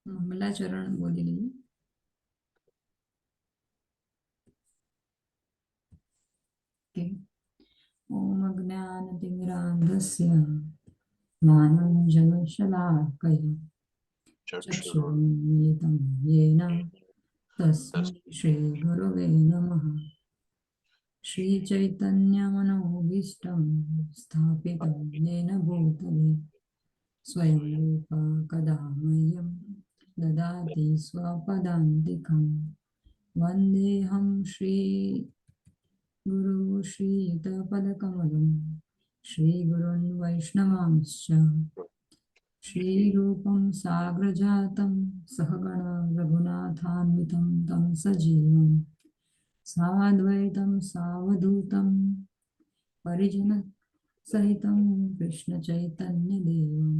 મંગલાચરણ બોલી લઈએ. ઓમ જ્ઞાનતિમિરાંધસ્ય જ્ઞાનંજનશલાકયા ચક્ષુરુન્મિલિतं येन તસ્मै શ્રીગુરવે નમઃ. શ્રીચૈતન્યમનોભીષ્ટં સ્થાપિतं येन भूतले स्वयं रूपा कदा मह्यं ददाति स्वपदान्तिकं. वन्देऽहं श्रीगुरु श्रीयुतपदकमलं श्रीगुरून् वैष्णवांश्च श्रीरूपं साग्रजातं सहगण रघुनाथान्वितं तं सजीवं साद्वैतं सावधूतं परिजनसहितं कृष्णचैतन्यदेवं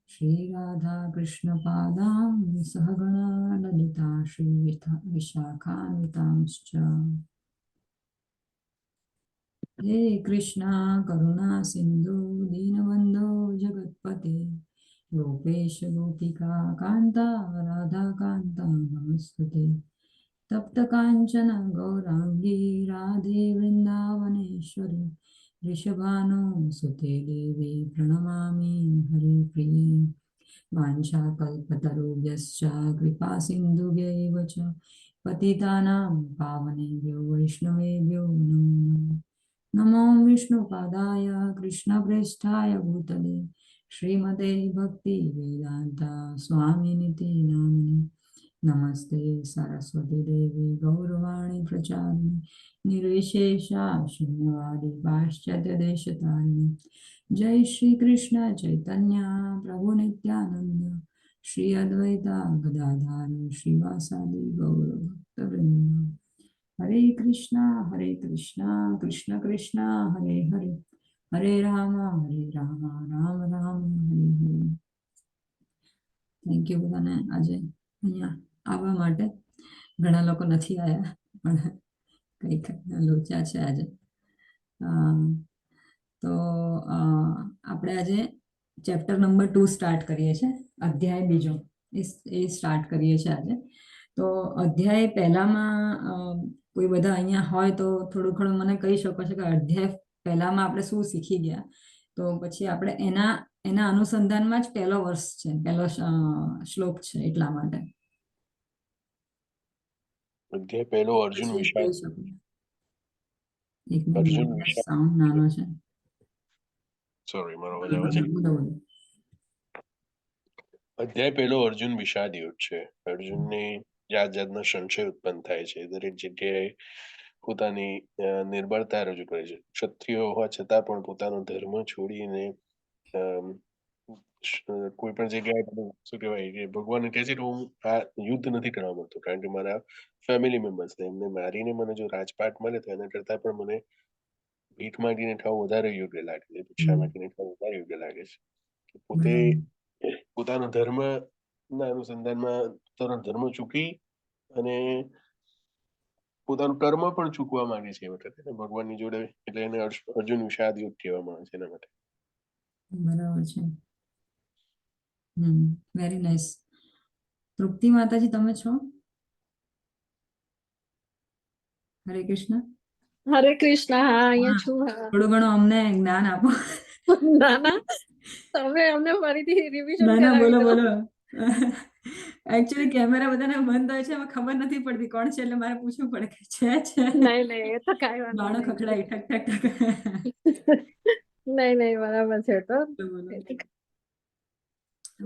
श्रीराधाकृष्णपादां सहगण ललिता श्रीविशाखान्वितांश्च. हे कृष्णा करुणा सिंधु दीनबंधो जगत्पते गोपेश गोपिका कांता राधा कांता नमस्तुते. तप्त कांचन गौरांगी राधे वृंदावनेश्वरी वृषभानुसुते देवी प्रणमामि हरिप्रिये. वाञ्छाकल्पतरुभ्यश्च कृपा सिन्धुभ्यैव च पतितानां पावनेभ्यो वैष्णवेभ्यो नमो नमः. नमो विष्णुपादाय कृष्णप्रेष्ठाय भूतले श्रीमते भक्तिवेदान्ता स्वामिनिति नामिने. नमस्ते सरस्वती देवी गौरवाणी प्रचारिणे निर्विशेषा शून्यवादी पाश्चात्यदेशतारिणे. जय श्री कृष्ण चैतन्य प्रभु नित्यानंद श्री अद्वैता गदाधर श्रीवासादि गौर भक्तवृंद. हरे कृष्णा कृष्ण कृष्ण हरे हरे हरे राम राम राम हरे हरे. થેન્ક યુ બધાને આજે અહીંયા આવવા માટે. ઘણા લોકો નથી આવ્યા પણ કંઈક લોચા છે આજે. તો આપણે આજે ચેપ્ટર નંબર 2 સ્ટાર્ટ કરીએ છીએ. અધ્યાય બીજો એ સ્ટાર્ટ કરીએ છીએ આજે. તો અધ્યાય પહેલામાં કોઈ બધા અહીંયા હોય તો થોડું ઘણું મને કહી શકો છો કે અધ્યાય પહેલામાં આપણે શું શીખી ગયા. તો પછી આપણે એના અનુસંધાનમાં જ પહેલો વર્ષ છે, પહેલો શ્લોક છે, એટલા માટે અધ્યાય પહેલો અર્જુન વિષાદ. એક મિનિટ, સાઉન્ડ નાનો છે. સોરી, મારો અવાજ આવે છે? અધ્યાય પહેલો અર્જુન વિષાદ યુદ્ધ છે. અર્જુનને જાત જાતના સંશય ઉત્પન્ન થાય છે. દરેક જગ્યાએ પોતાની નિર્બળતા રજૂ કરે છે. ક્ષત્રિયો હોવા છતાં પણ પોતાનો ધર્મ છોડીને કોઈ પણ જગ્યાએ શું કહેવાય કે ભગવાન કહે છે કે હું આ યુદ્ધ નથી કરવા માંગતો, કારણ કે મારા ફેમિલી મેમ્બર્સ એમને મારીને મને જો રાજપાટ મળે તો એના કરતા પણ મને ભીખ માંગીને ખાવું વધારે યોગ્ય લાગે છે, ભિક્ષા માંગીને ખાવું વધારે યોગ્ય લાગે છે. પોતે પોતાના ધર્મ ના અનુસંધાનમાં પોતાનો ધર્મ ચૂકી અને પોતાનું કર્મ પણ ચૂકવા માંગે છે એ વખતે ભગવાનની જોડે. એટલે એને અર્જુન વિષાદ યુદ્ધ કહેવામાં આવે છે એના માટે. બરાબર છે. Very nice. તૃપ્તિ માતાજી તમે છો? હરે કૃષ્ણ. હરે કૃષ્ણ. હા, અહીંયા છું. થોડું ઘણું અમને જ્ઞાન આપો. ના ના, તમે અમને ફરીથી રિવિઝન ના બોલો બોલો. એકચ્યુઅલી કેમેરા બધાને બંધ હોય છે, એમાં ખબર નથી પડતી કોણ છે, એટલે મારે પૂછવું પડે કે છે. નહીં એ તો કાંઈ વાંધો બાણો ખખડાય ઠક ઠક ઠક. નહીં બરાબર છે. તો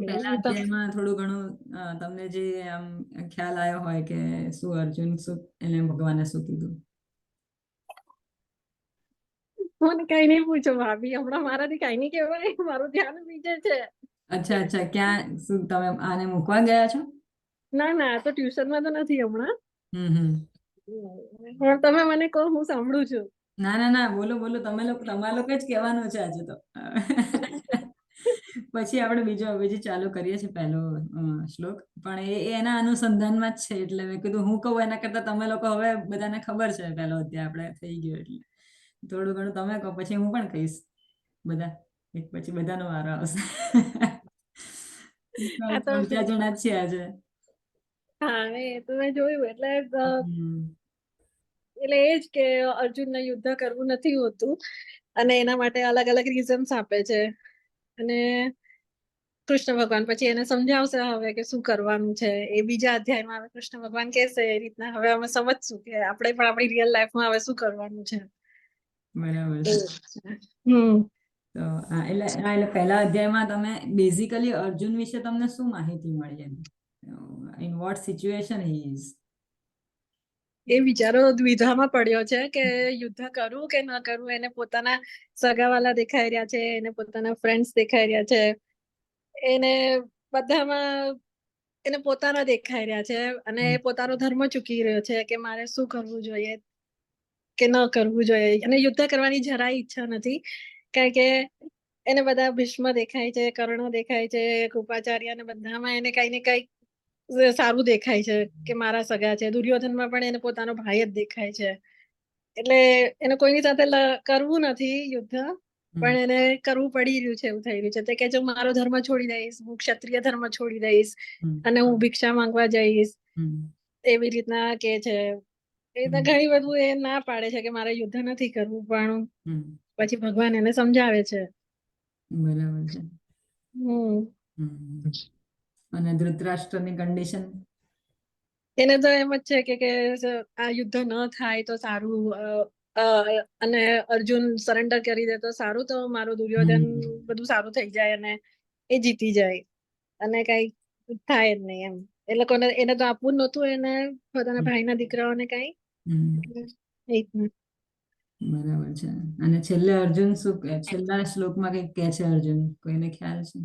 પહેલા અધ્યાયમાં થોડું ઘણું તમને જે આમ ખ્યાલ આવ્યો હોય કે શું અર્જુન શું એને ભગવાને શું કીધું? મને કઈ નહીં પૂછો ભાભી, હમણાં મારાથી કઈ નહીં કહેવાય, મારું ધ્યાન બીજે છે. અચ્છા, ક્યાં શું તમે આને મૂકવા ગયા છો? ના, તો ટ્યુશનમાં તો નથી હમણાં. પણ તમે મને કહો, હું સાંભળું છું. ના બોલો તમારા લોકો જ કહેવાનું છે આજે તો. પછી આપણે બીજી ચાલુ કરીએ છીએ પહેલો શ્લોક, પણ એ એના અનુસંધાનમાં જ છે. એટલે મેં કીધું હું કહું એના કરતા તમે લોકો, હવે બધાને ખબર છે પહેલો અધ્યાય આપણે થઈ ગયો, એટલે થોડું ઘણું તમે કહો, પછી હું પણ કહીશ. બધા એક પછી બધાનો વારો આવશે. આ તો 3-4 જણા જ છે આજે. હા એ તો મેં જોયું એટલે એટલે એ જ કે અર્જુનને યુદ્ધ કરવું નથી હોતું અને એના માટે અલગ અલગ રીઝન્સ આપે છે અને કૃષ્ણ ભગવાન પછી એને સમજાવશે હવે કે શું કરવાનું છે. એ બીજા અધ્યાયમાં હવે કૃષ્ણ ભગવાન કહેશે એ રીતના હવે અમે સમજશું કે આપણે પણ આપણી રિયલ લાઈફમાં હવે શું કરવાનું છે. બરાબર છે. એવું છે. હમ તો એટલે પહેલા અધ્યાયમાં તમે બેઝિકલી અર્જુન વિશે તમને શું માહિતી મળી એમ? In what situation he is? એ વિચારો દ્વિધામાં પડ્યો છે કે યુદ્ધ કરવું કે ન કરવું. એને પોતાના સગાવાલા દેખાઈ રહ્યા છે, એને પોતાના ફ્રેન્ડ્સ દેખાઈ રહ્યા છે, એને બધામાં એને પોતાના દેખાઈ રહ્યા છે અને એ પોતાનો ધર્મ ચૂકી રહ્યો છે કે મારે શું કરવું જોઈએ કે ન કરવું જોઈએ. અને યુદ્ધ કરવાની જરાય ઈચ્છા નથી કારણ કે એને બધા ભીષ્મ દેખાય છે, કર્ણ દેખાય છે, કૃપાચાર્ય અને બધામાં એને કઈ ને કઈ સારું દેખાય છે કે મારા સગા છે. દુર્યોધનમાં પણ એને પોતાનો ભાઈ જ દેખાય છે. એટલે એને કોઈની સાથે કરવું નથી યુદ્ધ, પણ એને કરવું પડી રહ્યું છે એવું થઈ રહ્યું છે. તે કે જો મારો ધર્મ છોડી દઈશ, હું ક્ષત્રિય ધર્મ છોડી દઈશ અને હું ભિક્ષા માંગવા જઈશ, એવી રીતના કે છે. એ રીતના ઘણી બધું એ ના પાડે છે કે મારે યુદ્ધ નથી કરવું, પણ પછી ભગવાન એને સમજાવે છે. બરાબર છે. અને ધૃતરાષ્ટ્રની કન્ડિશન? એને તો એમ જ છે કે આ યુદ્ધ ન થાય તો સારું અને અર્જુન સરેન્ડર કરી દે તો સારું, તો મારું દુર્યોધન બધું સારું થઈ જાય અને એ જીતી જાય અને કઈ થાય જ નહીં એમ. એ લોકોને એને તો આપવું નતું એને પોતાના ભાઈના દીકરાઓને કઈ. બરાબર છે. અને છેલ્લે અર્જુન શું કહે? છેલ્લા શ્લોકમાં કઈક કહે છે અર્જુન, કોઈને ખ્યાલ છે?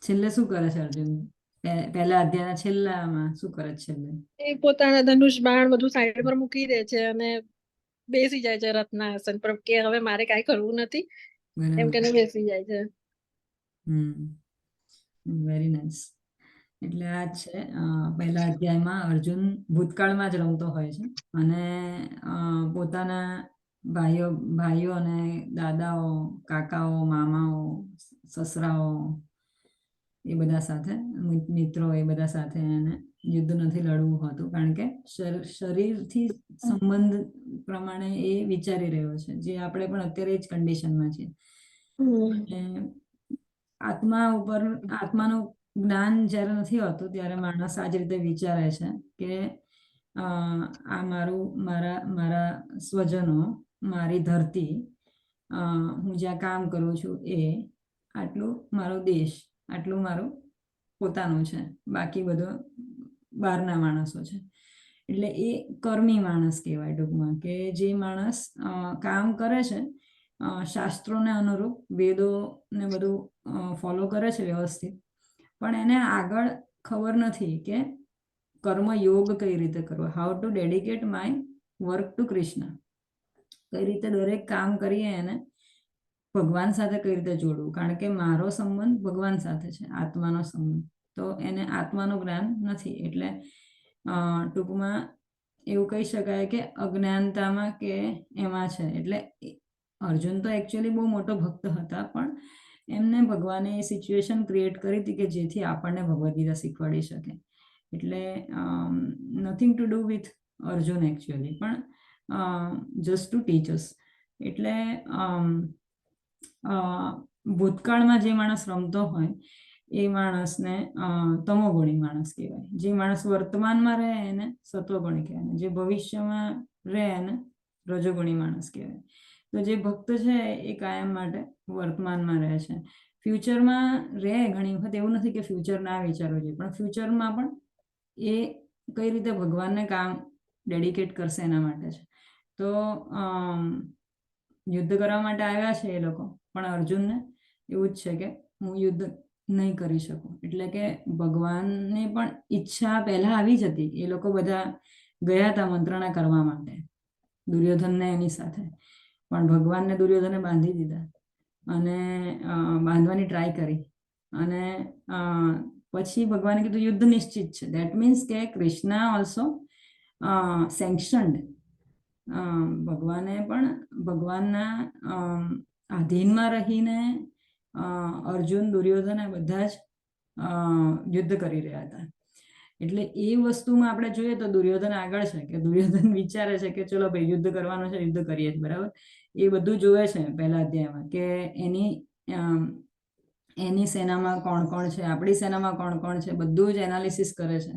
છેલ્લે શું કરે છે અર્જુન? પહેલા અધ્યાયના છેલ્લામાં શું કરે છે છેલ્લે? એ પોતાના ધનુષ બાણ બધું સાઈડ પર મૂકી દે છે અને બેસી જાય છે રથના આસન પર કે હવે મારે કઈ કરવું નથી એમ કે બેસી જાય છે. Very nice. એટલે આ જ છે પહેલા અધ્યાયમાં અર્જુન ભૂતકાળમાં જ રમતો હોય છે અને પોતાના ભાઈઓ અને દાદાઓ, કાકાઓ, મામાઓ, સસરાઓ એ બધા સાથે, મિત્રો એ બધા સાથે એને યુદ્ધ નથી લડવું હોતું કારણ કે શરીરથી સંબંધ પ્રમાણે એ વિચારી રહ્યો છે, જે આપણે પણ અત્યારે જ કન્ડિશનમાં છીએ. આત્માનું જ્ઞાન જ્યારે નથી હોતું ત્યારે માણસ આ જ રીતે વિચારે છે કે આ મારા સ્વજનો, મારી ધરતી, હું જ્યાં કામ કરું છું એ, આટલું મારો દેશ, આટલું મારું પોતાનું છે, બાકી બધો બહારના માણસો છે. એટલે એ કર્મી માણસ કહેવાય ટૂંકમાં, કે જે માણસ કામ કરે છે શાસ્ત્રોને અનુરૂપ, વેદોને બધું ફોલો કરે છે વ્યવસ્થિત, પણ એને આગળ ખબર નથી કે કર્મ યોગ કઈ રીતે કરવો, how to dedicate my work to Krishna, કઈ રીતે દરેક કામ કરીએ એને ભગવાન સાથે કઈ રીતે જોડવું, કારણ કે મારો સંબંધ ભગવાન સાથે છે, આત્માનો સંબંધ. તો એને આત્માનું જ્ઞાન નથી. એટલે ટૂંકમાં એવું કહી શકાય કે અજ્ઞાનતામાં કે એમાં છે. એટલે અર્જુન તો એકચ્યુઅલી બહુ મોટો ભક્ત હતા, પણ એમને ભગવાને એ સિચ્યુએશન ક્રિએટ કરી હતી કે જેથી આપણને ભગવદ ગીતા શીખવાડી શકે. એટલે nothing to do with Arjun actually, પણ જસ્ટ ટુ ટીચ અસ. એટલે ભૂતકાળમાં જે માણસ રમતો હોય એ માણસને તમોગુણી માણસ કહેવાય. જે માણસ વર્તમાનમાં રહે એને સત્વગુણી કહેવાય. જે ભવિષ્યમાં રહે એને રજોગુણી માણસ કહેવાય. તો જે ભક્ત છે એ કાયમ માટે વર્તમાનમાં રહે છે. ફ્યુચરમાં રહે ઘણી વખત, એવું નથી કે ફ્યુચર ના વિચારવું જોઈએ, પણ ફ્યુચરમાં પણ એ કઈ રીતે ભગવાનને કામ ડેડિકેટ કરશે એના માટે છે. તો યુદ્ધ કરવા માટે આવ્યા છે એ લોકો, પણ અર્જુનને એવું જ છે કે હું યુદ્ધ નહીં કરી શકું. એટલે કે ભગવાનને પણ ઈચ્છા પહેલા આવી જ હતી. એ લોકો બધા ગયા હતા મંત્રણા કરવા માટે દુર્યોધનને એની સાથે, પણ ભગવાનને દુર્યોધને બાંધી દીધા અને બાંધવાની ટ્રાય કરી, અને પછી ભગવાને કીધું યુદ્ધ નિશ્ચિત છે. દેટ મીન્સ કે કૃષ્ણ ઓલ્સો સેન્કશન્ડ. ભગવાને પણ ભગવાનના આધીનમાં રહીને અર્જુન, દુર્યોધન આ બધા જ યુદ્ધ કરી રહ્યા હતા. એટલે એ વસ્તુમાં આપણે જોઈએ તો દુર્યોધન આગળ છે, કે દુર્યોધન વિચારે છે કે ચલો ભાઈ યુદ્ધ કરવાનું છે, યુદ્ધ કરીએ છીએ, બરાબર. એ બધું જોવે છે પહેલા અધ્યાયમાં, કે એની સેનામાં કોણ કોણ છે, આપણી સેનામાં કોણ કોણ છે, બધું જ એનાલિસિસ કરે છે.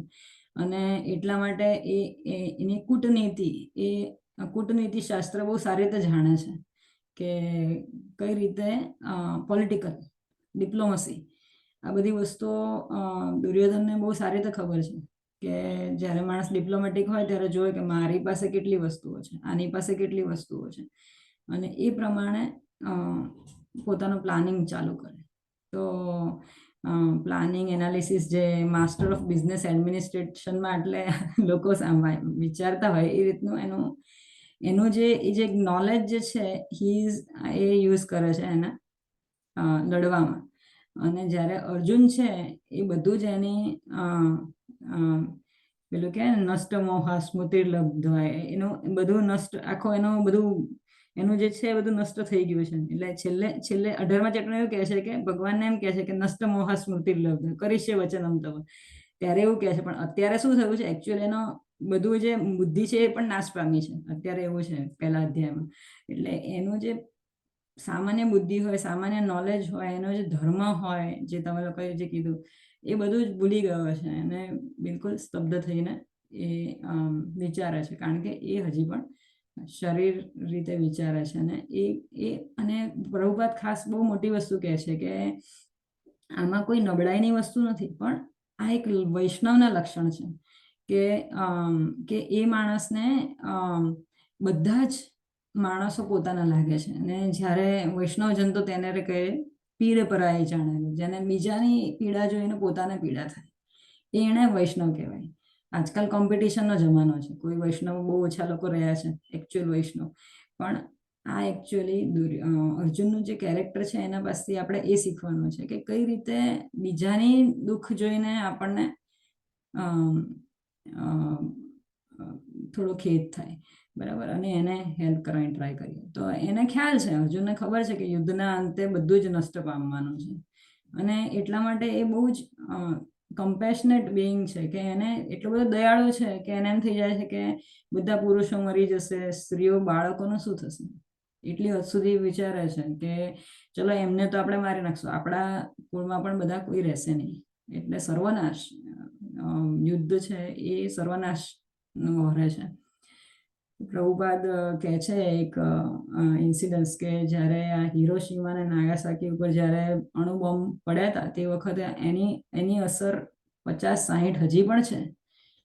અને એટલા માટે એની કૂટનીતિ શાસ્ત્ર બહુ સારી રીતે જાણે છે, કે કઈ રીતે પોલિટિકલ ડિપ્લોમસી આ બધી વસ્તુઓ દુર્યોધનને બહુ સારી રીતે ખબર છે, કે જ્યારે માણસ ડિપ્લોમેટિક હોય ત્યારે જોવે કે મારી પાસે કેટલી વસ્તુઓ છે, આની પાસે કેટલી વસ્તુઓ છે, અને એ પ્રમાણે પોતાનું પ્લાનિંગ ચાલુ કરે. તો પ્લાનિંગ એનાલિસિસ જે માસ્ટર ઓફ બિઝનેસ એડમિનિસ્ટ્રેશનમાં એટલે લોકો વિચારતા હોય એ રીતનું એનું જે નોલેજ જે છે એ યુઝ કરે છે એના લડવામાં. અને જ્યારે અર્જુન છે એ બધું જ એની પેલું કે નષ્ટ મોહ સ્મૃતિ લબ્ધ હોય એનું બધું નષ્ટ, આખો એનું બધું એનું જે છે એ બધું નષ્ટ થઈ ગયું છે. એટલે છેલ્લે 18મા ચેપ્ટર એવું કહે છે કે ભગવાનને એમ કહે છે કે નષ્ટ મોહ સ્મૃતિ લબ્ધ કરીશ્ય વચનમ તવ. ત્યારે એવું કહે છે, પણ અત્યારે શું થયું છે એકચ્યુઅલી એનો બધું જે બુદ્ધિ છે એ પણ નાશ પામી છે અત્યારે, એવું છે પહેલા અધ્યાયમાં. એટલે એનું જે સામાન્ય બુદ્ધિ હોય, સામાન્ય નોલેજ હોય, એનો જે ધર્મ હોય, જે તમે લોકોએ જે કીધું એ બધું જ ભૂલી ગયો છે, અને બિલકુલ સ્તબ્ધ થઈને એ વિચારે છે, કારણ કે એ હજી પણ શરીર રીતે વિચારે છે. અને પ્રભુપાદ ખાસ બહુ મોટી વસ્તુ કહે છે કે આમાં કોઈ નબળાઈની વસ્તુ નથી, પણ આ એક વૈષ્ણવના લક્ષણ છે, કે એ માણસને બધા જ માણસો પોતાના લાગે છે, અને જ્યારે વૈષ્ણવજન તો તેને કહે પીડ પરાઈ જાણે, જેને બીજાની પીડા જોઈને પોતાને પીડા થાય એને વૈષ્ણવ કહેવાય. આજકાલ કોમ્પિટિશનનો જમાનો છે, કોઈ વૈષ્ણવ બહુ ઓછા લોકો રહ્યા છે એકચ્યુઅલ વૈષ્ણવ, પણ આ એકચ્યુઅલી અર્જુનનું જે કેરેક્ટર છે એના પાસેથી આપણે એ શીખવાનું છે કે કઈ રીતે બીજાની દુઃખ જોઈને આપણને થોડો ખેદ થાય, બરાબર, અને એને હેલ્પ કરવાની ટ્રાય કરીએ. તો એને ખ્યાલ છે, અર્જુનને ખબર છે કે યુદ્ધના અંતે બધું જ નષ્ટ પામવાનું છે, અને એટલા માટે એ બહુ જ કમ્પેશનેટ બિંગ છે, કે એને એટલો બધો દયાળુ છે કે એને એમ થઈ જાય છે કે બધા પુરુષો મરી જશે, સ્ત્રીઓ બાળકોનું શું થશે, એટલી હદ સુધી વિચારે છે કે ચલો એમને તો આપણે મારી નાખશું, આપણા કુળમાં પણ બધા કોઈ રહેશે નહીં, એટલે સર્વનાશ. યુદ્ધ છે એ સર્વનાશ વહરે છે. પ્રભુપાદ કહે છે એક ઇન્સિડન્સ, કે જ્યારે આ હિરોશીમા અને નાગાસાકી ઉપર જ્યારે અણુબોમ્બ પડ્યા હતા તે વખતે એની અસર 50-60 હજી પણ છે,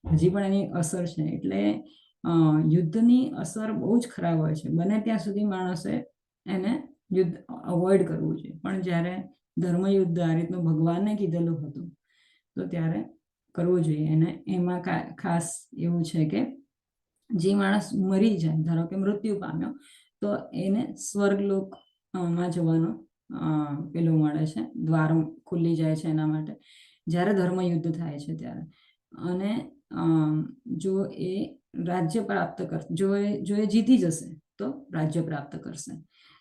હજી પણ એની અસર છે. એટલે યુદ્ધની અસર બહુ જ ખરાબ હોય છે, બને ત્યાં સુધી માણસે એને યુદ્ધ અવોઇડ કરવું જોઈએ, પણ જ્યારે ધર્મયુદ્ધ આ રીતનું ભગવાનને કીધેલું હતું તો ત્યારે કરવું જોઈએ. અને એમાં ખાસ એવું છે કે જે માણસ મરી જાય, ધારો કે મૃત્યુ પામ્યો, તો એને સ્વર્ગલોકમાં જવાનો પેલું મળે છે, દ્વાર ખુલ્લી જાય છે એના માટે, જ્યારે ધર્મયુદ્ધ થાય છે ત્યારે. અને જો એ રાજ્ય પ્રાપ્ત કરશે, જો એ જીતી જશે તો રાજ્ય પ્રાપ્ત કરશે.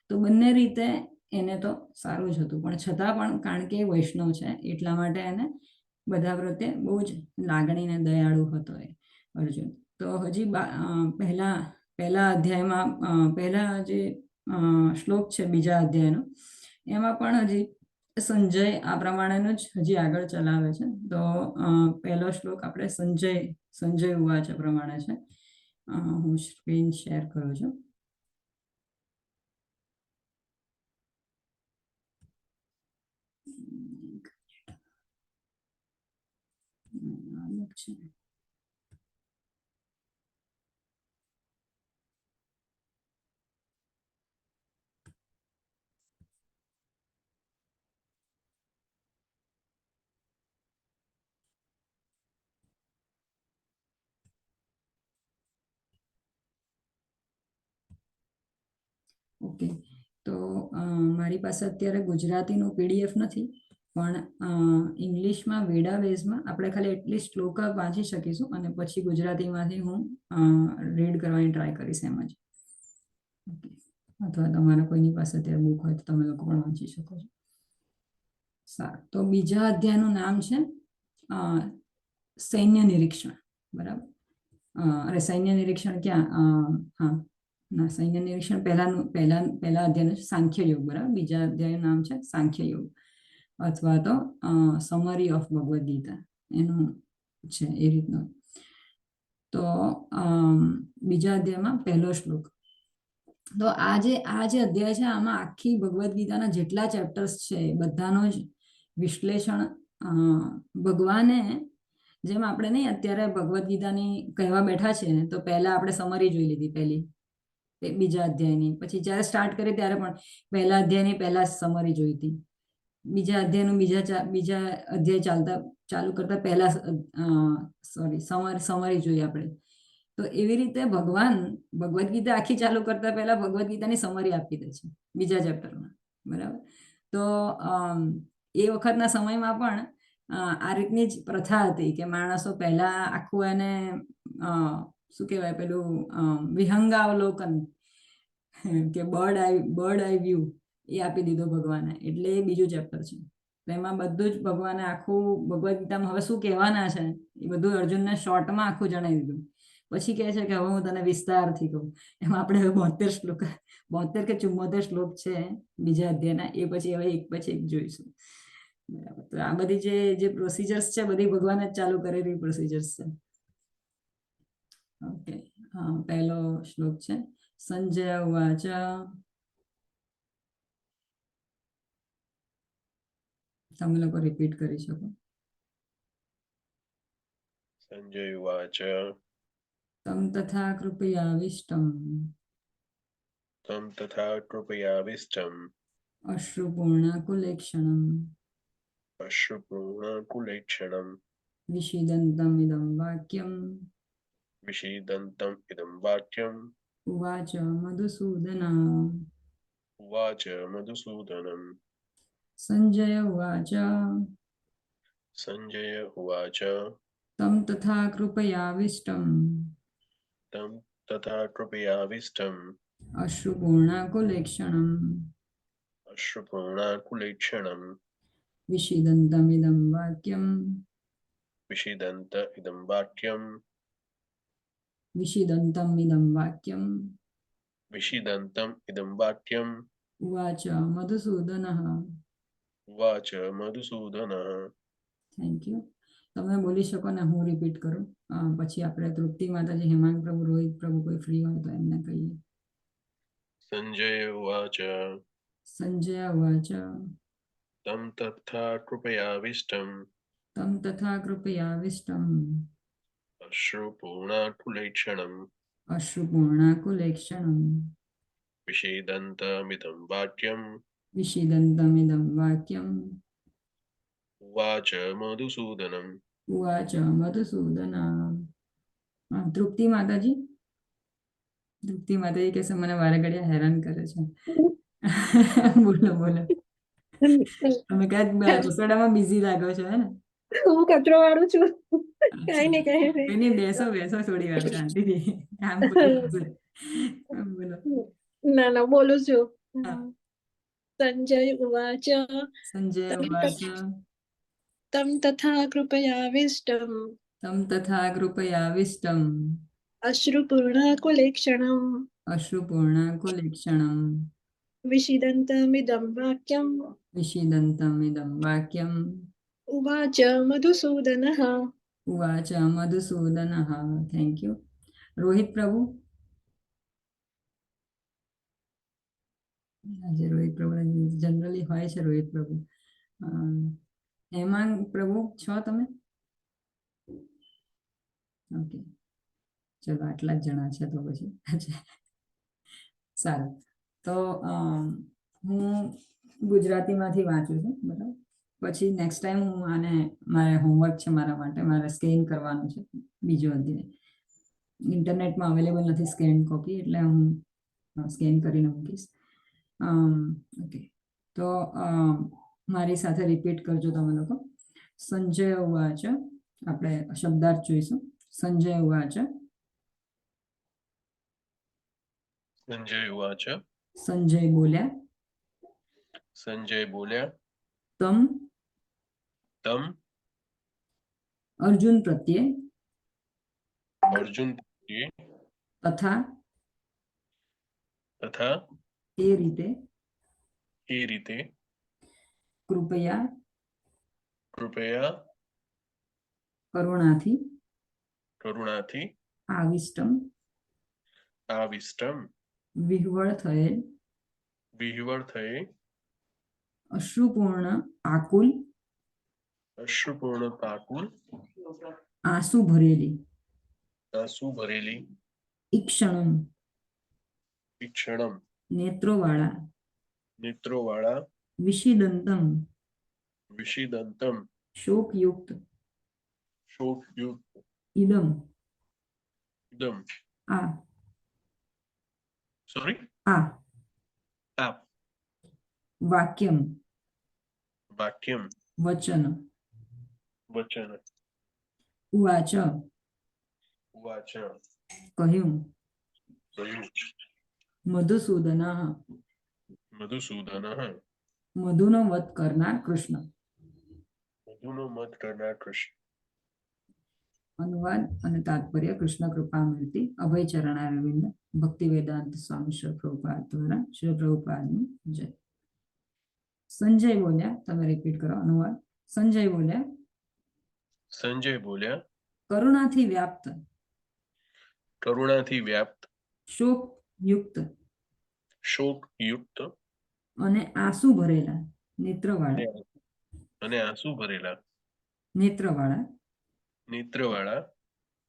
તો બંને રીતે એને તો સારું જ હતું, પણ છતાં પણ કારણ કે એ વૈષ્ણવ છે એટલા માટે એને બધા પ્રત્યે બહુ જ લાગણીને દયાળુ હતો એ અર્જુન. તો હજી પહેલા અધ્યાયમાં પહેલા જે શ્લોક છે બીજા અધ્યાયનો, એમાં પણ હજી સંજય આ પ્રમાણેનું જ હજી આગળ ચલાવે છે. તો પહેલો શ્લોક આપણે સંજય ઉવાચ પ્રમાણે છે. હું સ્ક્રીન શેર કરું છું. ઓકે, તો મારી પાસે અત્યારે ગુજરાતીનું PDF નથી, પણ ઇંગ્લિશમાં વેડાવેઝમાં આપણે ખાલી એટલી શ્લોક વાંચી શકીશું, અને પછી ગુજરાતીમાંથી હું રીડ કરવાની ટ્રાય કરીશ એમ જ. ઓકે, અથવા તમારા કોઈની પાસે અત્યારે બુક હોય તો તમે લોકો પણ વાંચી શકો છો. સારું, તો બીજા અધ્યાયનું નામ છે અ, સૈન્ય નિરીક્ષણ. બરાબર. અરે સૈન્ય નિરીક્ષણ ક્યાં હા ના, સૈન્ય નિરીક્ષણ પહેલા અધ્યાયનું છે સાંખ્ય યોગ. બરાબર. બીજા અધ્યાયનું નામ છે સાંખ્ય યોગ અથવા તો સમરી ઓફ ભગવદ્ ગીતા એનું છે એ રીતનું. તો બીજા અધ્યાયમાં પહેલો શ્લોક. તો આ જે અધ્યાય છે આમાં આખી ભગવદ્ ગીતાના જેટલા ચેપ્ટર્સ છે બધાનો જ વિશ્લેષણ ભગવાને, જેમ આપણે નહીં અત્યારે ભગવદ્ ગીતાની કહેવા બેઠા છે તો પહેલા આપણે સમરી જોઈ લીધી પહેલી બીજા અધ્યાયની, પછી જ્યારે સ્ટાર્ટ કરીએ ત્યારે પણ પહેલા અધ્યાયની પહેલા સમરી જોઈ હતી, બીજા અધ્યાયનું બીજા અધ્યાય ચાલુ કરતા પહેલા સમરી જોઈ આપણે. તો એવી રીતે ભગવાન ભગવદ્ ગીતા આખી ચાલુ કરતા પહેલા ભગવદ્ ગીતાની સમરી આપી દે છે બીજા ચેપ્ટરમાં. બરાબર. તો એ વખતના સમયમાં પણ આ રીતની જ પ્રથા હતી કે માણસો પહેલા આખું એને શું કહેવાય પેલું વિહંગાવલોકન કે બર્ડ આઈ વ્યૂ એ આપી દીધો ભગવાને, એટલે એ બીજું ચેપ્ટર છે. તો એમાં બધું જ ભગવાને આખું ભગવદ્ ગીતામાં હવે શું કહેવાના છે એ બધું અર્જુનને શોર્ટમાં આખું જણાવી દીધું. પછી કહે છે કે હવે હું તને વિસ્તારથી કહું. એમાં આપણે હવે 72 કે 74 શ્લોક છે બીજા અધ્યાયના, એ પછી હવે એક પછી એક જોઈશું. બરાબર. તો આ બધી જે પ્રોસિજર્સ છે બધી ભગવાને જ ચાલુ કરેલી પ્રોસિજર્સ છે. ઓકે. પહેલો શ્લોક છે સંજય ઉવાચ. તમે લોકો રિપીટ કરી શકો. સંજય ઉવાચ તમ તથા કૃપયાવિષ્ટમ तं तथा कृपयाविष्टम् અશ્રુપૂર્ણાકુલેક્ષણમ अश्रुपूर्णकुलेक्षणं વિષીદन्तમિદં વાક્યમ विषीदन्तम् इदं वाक्यम् ઉવાચ મધુસૂદન. उवाच मधुसूदनम् સંજય ઉવાચ. संजय उवाच તમ તથા કૃપયાવિષ્ટમ तं तथा कृपयाविष्टम् અશ્રુપૂર્ણાકુલેક્ષણમ अश्रुपूर्णाकुलेक्षणं વિષીદन्तમિદં વાક્યમ विषीदन्त इदं वाक्यम् વિષીદन्तમિદં વાક્યમ विषीदन्तम् इदं वाक्यम् ઉવાચ મધુસૂદન. उवाच मधुसूदनः થેન્ક યુ. તમે બોલી શકો ને હું રિપીટ કરું, પછી આપણે તૃપ્તિ માતાજી, હેમાંગ પ્રભુ, રોહિત પ્રભુ કોઈ ફ્રી હોય તો એમને કહીએ. संजय उवाच સંજય ઉવાચ. तं तथा कृपयाविष्टम् તમ તથા કૃપયાવિષ્ટમ अश्रुपूर्णाकुलेक्षणम् અશ્રુપૂર્ણાકુલેક્ષણમ विषीदन्तमिदं वाक्यम् વિષીદन्तમિદં વાક્યમ उवाच मधुसूदनम् ઉવાચ મધુસૂદન. તૃપ્તિ માતાજી. તૃપ્તિ માતાજી કહેશે મને વારે ઘડિયા હેરાન કરે છે. બોલો બોલો. તમે કદાચ રસોડામાં બિઝી લાગો છો હે ને? હું કચરો વાળું છું. કઈ નહીં કઈ કઈ નહીં, બેસો થોડી વાર શાંતિથી, કામ પૂરું થશે. બોલો. ના ના બોલું છું. હા. સંજય ઉવાચ સંજય ઉવાચ. તમ તથા કૃપયાવિષ્ટમ તમ તથા કૃપયાવિષ્ટમ અશ્રુપૂર્ણાકુલેક્ષણમ અશ્રુપૂર્ણાકુલેક્ષણમ વિષીદन्तમિદં વાક્યમ વિષીદन्तમિદં વાક્યમ ઉવાચ મધુસૂદનઃ. ઉવાચ મધુસૂદન. Thank you. રોહિત પ્રભુ. આજે રોહિત પ્રભુ જનરલી હોય છે રોહિત પ્રભુ. હેમાંગ પ્રભુ છો તમે? ઓકે, ચલો આટલા જ જણા છે તો પછી સારું. તો હું ગુજરાતીમાંથી વાંચું છું. બરાબર. પછી નેક્સ્ટ ટાઈમ હું આને મારે હોમવર્ક છે મારા માટે, મારે સ્કેન કરવાનું છે બીજો અધ્યાય. ઇન્ટરનેટમાં અવેલેબલ નથી સ્કેન કોપી, એટલે હું સ્કેન કરીને મૂકીશ. ઓકે. તો મારી સાથે રિપીટ કરજો તમે લોકો. સંજય ઉવાચ. આપણે શબ્દાર્થ જોઈશું. સંજય ઉવાચ. संजय उवाच સંજય બોલ્યા. संजय बोल्या તમ તમ અર્જુન પ્રત્યે અર્જુન પ્રત્યે તથા તથા એ રીતે એ રીતે કૃપયા કૃપયા કરુણાથી કરુણાથી આવિષ્ટમ આવિષ્ટમ વિહવળ થયેલ વિહવળ થયે અશ્રુપૂર્ણ આકુલ અશ્રુપૂર્ણ પાકુલ આંસુ ભરેલી આંસુ ભરેલી ઈક્ષણમ ઈક્ષણમ નેત્રોવાળા નેત્રોવાળા વિષિદંતમ વિષિદંતમ શોકયુક્ત શોકયુક્ત ઇદમ ઇદમ આ સોરી આ આપ વાક્યમ વાક્યમ વચન વચન ઉવાચ ઉવાચ કહ્યું કહ્યું મધુસૂદન મધુસૂદન મધુનો વધ કરનાર કૃષ્ણ. મધુનો મત કરનાર કૃષ્ણ. અનુવાદ અને તાત્પર્ય કૃષ્ણ કૃપામૂર્તિ અભય ચરણારવિંદ ભક્તિ વેદાંત સ્વામી શ્રી પ્રભુપાદ દ્વારા શ્રી પ્રભુપાદની જય. સંજય બોલ્યા, તમે રિપીટ કરો અનુવાદ. સંજય બોલ્યા, સંજય બોલ્યા, કરુણાથી વ્યાપ્ત કરુણાથી વ્યાપ્ત શોક યુક્ત શોક યુક્ત અને આંસુ ભરેલા નેત્રવાળા અને આંસુ ભરેલા નેત્રવાળા નેત્રવાળા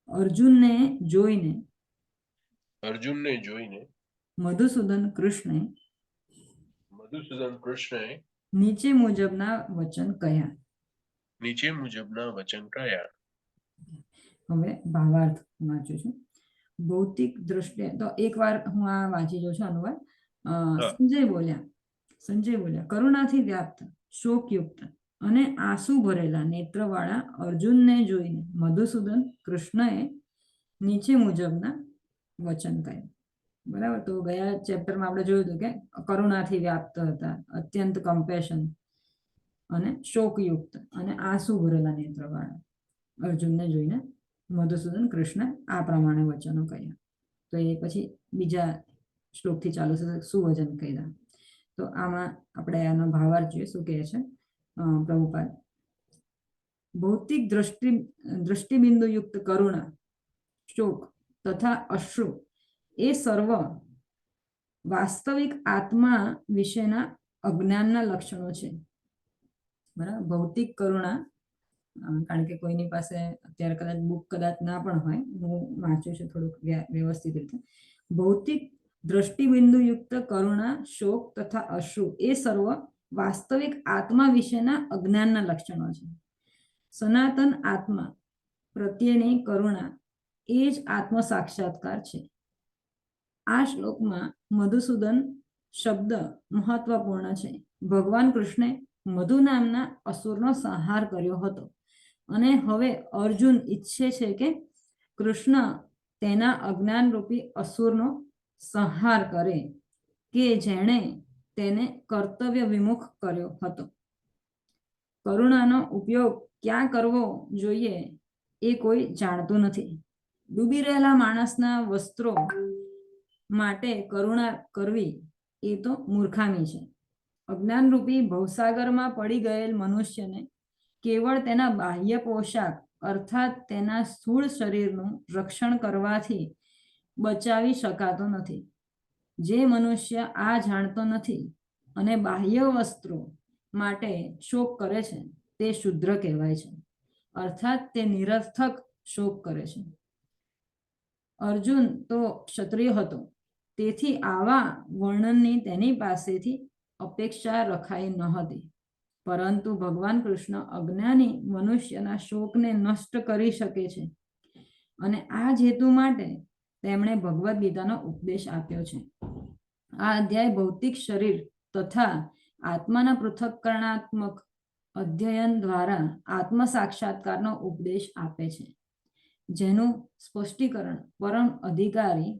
અર્જુનને જોઈને અર્જુનને જોઈને મધુસૂદન કૃષ્ણે મધુસૂદન કૃષ્ણએ નીચે મુજબના વચન કહ્યા. નીચે મુજબના વચન કહ્યા. હવે ભાવાર્થ વાંચું છું. ભૌતિક દ્રષ્ટિએ તો એકવાર હું આ વાંચી જોઉં છું અનુવાદ. સંજય બોલ્યા કરુણાથી વ્યાપ્ત શોકયુક્ત અને આંસુ ભરેલા નેત્રવાળા અર્જુનને જોઈને મધુસૂદન કૃષ્ણએ નીચે મુજબના વચન કહ્યા. બરાબર. તો ગયા ચેપ્ટરમાં આપણે જોયું હતું કે કરુણાથી વ્યાપ્ત હતા, અત્યંત કમ્પેશન અને શોકયુક્ત અને આંસુ ભરેલા નેત્રવાળા અર્જુનને જોઈને મધુસૂદન કૃષ્ણ આ પ્રમાણે વચનો કહ્યા. તો એ પછી બીજા શ્લોકથી ચાલુ થશે સુવચન કહ્યા. તો આમાં આપણે આનો ભાવાર્થ જોઈએ શું કહે છે પ્રભુપાદ. ભૌતિક દ્રષ્ટિબિંદુયુક્ત કરુણા, શોક તથા અશ્રુ એ સર્વ વાસ્તવિક આત્મા વિશેના અજ્ઞાનના લક્ષણો છે. બરાબર. ભૌતિક કરુણા, કારણ કે કોઈની પાસે અત્યારે કદાચ બુક કદાચ ના પણ હોય, હું વાંચું છું થોડુંક વ્યવસ્થિત રીતે. ભૌતિક દ્રષ્ટિબિંદુયુક્ત કરુણા, શોક તથા અશ્રુ એ સર્વ વાસ્તવિક આત્મા વિશેના અજ્ઞાનના લક્ષણો છે. સનાતન આત્મા પ્રત્યેની કરુણા એ જ આત્મ સાક્ષાત્કાર છે. આ શ્લોકમાં મધુસૂદન શબ્દ મહત્વપૂર્ણ છે. ભગવાન કૃષ્ણે મધુ નામના અસુરનો સંહાર કર્યો હતો અને હવે અર્જુન ઈચ્છે છે કે કૃષ્ણ તેના અજ્ઞાન રૂપી અસુરનો સંહાર કરે કે જેણે તેને કર્તવ્ય વિમુખ કર્યો હતો. કરુણાનો ઉપયોગ ક્યાં કરવો જોઈએ એ કોઈ જાણતું નથી. ડૂબી રહેલા માણસના વસ્ત્રો માટે કરુણા કરવી એ તો મૂર્ખામી છે. અજ્ઞાનરૂપી ભવસાગરમાં પડી ગયેલ મનુષ્યને કેવળ તેના બાહ્ય પોશાક અર્થાત તેના સ્થૂળ શરીરનું રક્ષણ કરવાથી બચાવી શકાતો નથી. જે મનુષ્ય આ જાણતો નથી અને બાહ્ય વસ્ત્રો માટે શોક કરે છે તે શુદ્ર કહેવાય છે, અર્થાત તે નિરર્થક શોક કરે છે. અર્જુન તો ક્ષત્રિય હતો, તેથી આવા વર્ણનની તેની પાસેથી અપેક્ષા રખાઈ ન હતી. પરંતુ ભગવાન કૃષ્ણ અજ્ઞાની મનુષ્યના શોકને નષ્ટ કરી શકે છે અને આ જ હેતુ માટે તેમણે ભગવદ્ ગીતાનો ઉપદેશ આપ્યો છે. આ અધ્યાય ભૌતિક શરીર તથા આત્માના પૃથક્કરણાત્મક અધ્યયન દ્વારા આત્મ સાક્ષાત્કારનો ઉપદેશ આપે છે, જેનું સ્પષ્ટીકરણ પરમ અધિકારી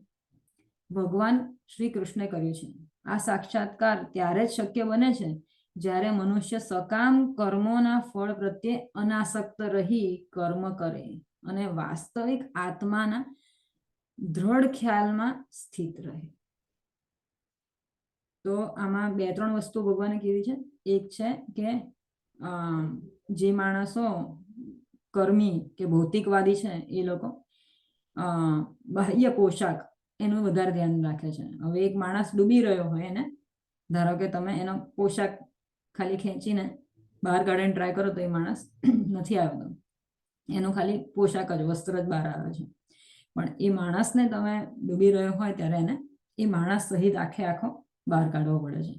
ભગવાન શ્રી કૃષ્ણે કર્યું છે. આ સાક્ષાત્કાર ત્યારે જ શક્ય બને છે જ્યારે મનુષ્ય સકામ કર્મોના ફળ પ્રત્યે અનાસક્ત રહી કર્મ કરે અને વાસ્તવિક આત્માના દ્રઢ ખ્યાલમાં સ્થિત રહે. તો આમાં 2-3 વસ્તુ ભગવાને કીધી છે. એક છે કે જે માણસો કર્મી કે ભૌતિકવાદી છે એ લોકો બાહ્ય પોશાક એનું વધારે ધ્યાન રાખે છે. હવે એક માણસ ડૂબી રહ્યો હોય એને, ધારો કે તમે એનો પોશાક ખાલી ખેંચીને બહાર કાઢીને ટ્રાય કરો તો એ માણસ નથી આવતો, એનો ખાલી પોશાક જ વસ્ત્ર જ બહાર આવે છે. પણ એ માણસને તમે ડૂબી રહ્યો હોય ત્યારે એને એ માણસ સહિત આખો બહાર કાઢવો પડે છે.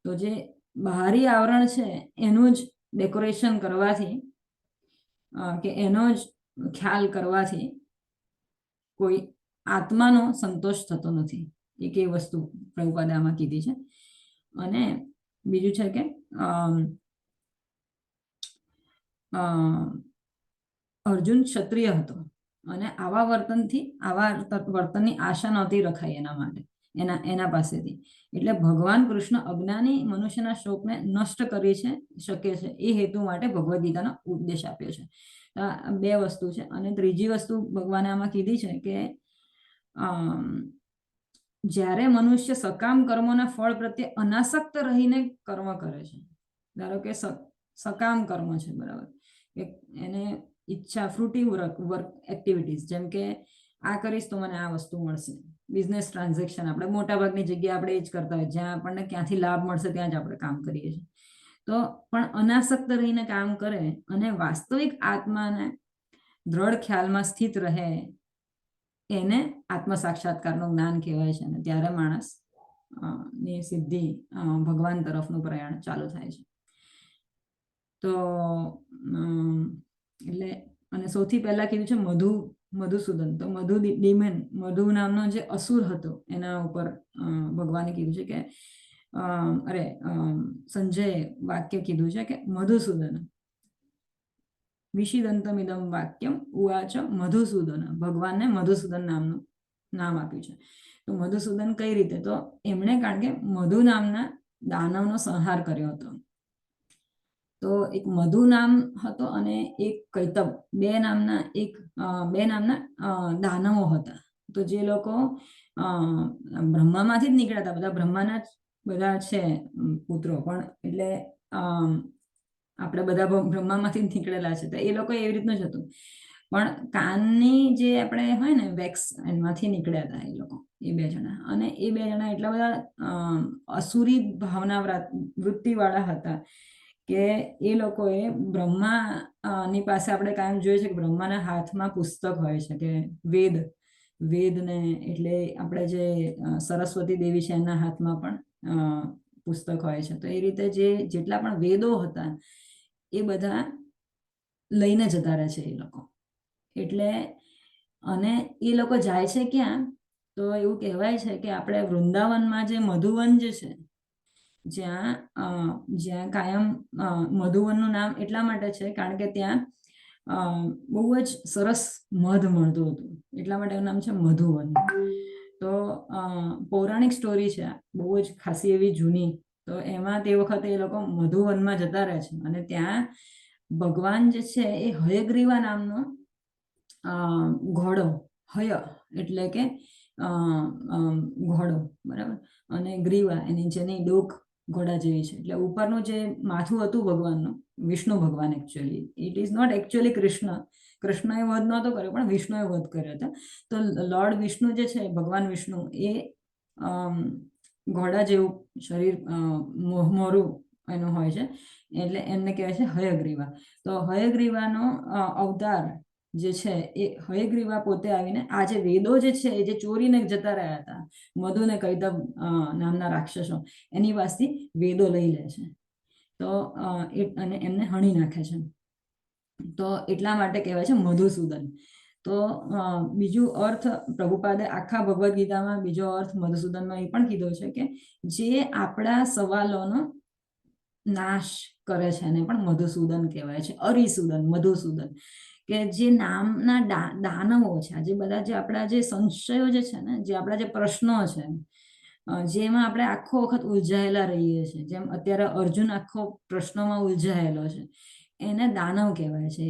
તો જે બહારી આવરણ છે એનું જ ડેકોરેશન કરવાથી કે એનો જ ખ્યાલ કરવાથી કોઈ આત્માનો સંતોષ થતો નથી. એક એ વસ્તુ પ્રભુપાદે આમાં કીધી છે. અને બીજું છે કે અર્જુન ક્ષત્રિય હતો અને આવા વર્તનની આશા નહોતી રખાઈ એના માટે એના પાસેથી. એટલે ભગવાન કૃષ્ણ અજ્ઞાની મનુષ્યના શોકને નષ્ટ કરી શકે છે એ હેતુ માટે ભગવદ્ ગીતાનો ઉપદેશ આપ્યો છે. 2 વસ્તુ છે. અને ત્રીજી વસ્તુ ભગવાને આમાં કીધી છે કે જ્યારે મનુષ્ય સકામ કર્મોના ફળ પ્રત્યે અનાસક્ત રહીને કર્મ કરે છે, ધારો કે સકામ કર્મ છે, બરાબર, એને ઈચ્છા ફ્રુટી વર્ક એક્ટિવિટીઝ, જેમ કે આ કરીશ તો મને આ વસ્તુ મળશે. બિઝનેસ ટ્રાન્ઝેક્શન આપણે મોટાભાગની જગ્યાએ આપણે એ જ કરતા હોય, જ્યાં આપણને ક્યાંથી લાભ મળશે ત્યાં જ આપણે કામ કરીએ છીએ. તો પણ અનાસક્ત રહીને કામ કરે અને વાસ્તવિક આત્માને દ્રઢ ખ્યાલમાં સ્થિત રહે એને આત્મ સાક્ષાત્કારનું જ્ઞાન કહેવાય છે. અને ત્યારે માણસ ની સિદ્ધિ ભગવાન તરફનું પ્રયાણ ચાલુ થાય છે. તો એટલે અને સૌથી પહેલા કીધું છે મધુસૂદન. તો મધુ નામનો જે અસુર હતો એના ઉપર ભગવાને કીધું છે કે સંજય વાક્ય કીધું છે કે મધુસૂદન વિષિદંતમિદમ વાક્યમ ઉવાચ મધુસૂદન. ભગવાનને મધુસૂદન નામનું નામ આપ્યું છે. તો મધુસૂદન કઈ રીતે? તો એમણે કારણ કે મધુ નામના દાનવનો સંહાર કર્યો હતો. તો એક મધુ નામ હતો અને એક કૈતબ, બે નામના દાનવો હતા. તો જે લોકો બ્રહ્મામાંથી જ નીકળ્યા હતા, બધા બ્રહ્માના જ બધા છે પુત્રો, પણ એટલે આપણે બધા બ્રહ્મામાંથી જ નીકળેલા છે. તો એ લોકો એવી રીતનું જ હતું. પણ કાનની જે આપણે હોય ને વેક્સ, એમાંથી નીકળ્યા હતા એ લોકો, એ 2 જણા. અને એ 2 જણા એટલા બધા અસુરી ભાવના વૃત્તિવાળા હતા કે એ લોકોએ બ્રહ્માની પાસે આપણે કાયમ જોઈએ છે કે બ્રહ્માના હાથમાં પુસ્તક હોય છે કે વેદને, એટલે આપણે જે સરસ્વતી દેવી છે એના હાથમાં પણ પુસ્તક હોય છે. તો એ રીતે જેટલા પણ વેદો હતા એ બધા લઈને જતા રહે છે એ લોકો. એટલે અને એ લોકો જાય છે ક્યાં? તો એવું કહેવાય છે કે આપણે વૃંદાવનમાં જે મધુવન જે છે, જ્યાં કાયમ મધુવનનું નામ એટલા માટે છે કારણ કે ત્યાં બહુ જ સરસ મધ મળતું હતું, એટલા માટે એનું નામ છે મધુવન. તો પૌરાણિક સ્ટોરી છે, બહુ જ ખાસી એવી જૂની. તો એમાં તે વખતે એ લોકો મધુવનમાં જતા રહે છે અને ત્યાં ભગવાન જે છે એ હયગ્રીવા નામનો ઘોડો, એટલે કે ઘોડો, બરાબર, અને ગ્રીવા એની જેની ડોક ઘોડા જેવી છે. એટલે ઉપરનું જે માથું હતું ભગવાનનું, વિષ્ણુ ભગવાન actually, it is not actually કૃષ્ણએ વધ નહોતો કર્યો, પણ વિષ્ણુએ વધ કર્યો હતો. તો લોર્ડ વિષ્ણુ જે છે, ભગવાન વિષ્ણુ, એ ઘોડા જેવું શરીર, મોરું એનું હોય છે, એટલે એમને કહેવાય છે હયગ્રીવા. તો હયગ્રીવાનો અવતાર જે છે એ હયગ્રીવા પોતે આવીને આ જે વેદો જે છે એ જે ચોરીને જતા રહ્યા હતા મધુ ને કૈતબ નામના રાક્ષસો, એની પાસેથી વેદો લઈ લે છે. તો અને એમને હણી નાખે છે. તો એટલા માટે કહેવાય છે મધુસૂદન. તો બીજું અર્થ પ્રભુપાદે આખા ભગવદ્ ગીતામાં બીજો અર્થ મધુસૂદનમાં એ પણ કીધો છે કે જે આપણા સવાલોનો નાશ કરે છે એને પણ મધુસૂદન કહેવાય છે. અરિસૂદન, મધુસૂદન, કે જે નામના દાનવો છે, જે બધા જે આપણા જે સંશયો જે છે ને, જે આપણા જે પ્રશ્નો છે, જેમાં આપણે આખો વખત ઉલઝાયેલા રહીએ છીએ, જેમ અત્યારે અર્જુન આખો પ્રશ્નોમાં ઉલઝાયેલો છે, એને દાનવ કહેવાય છે.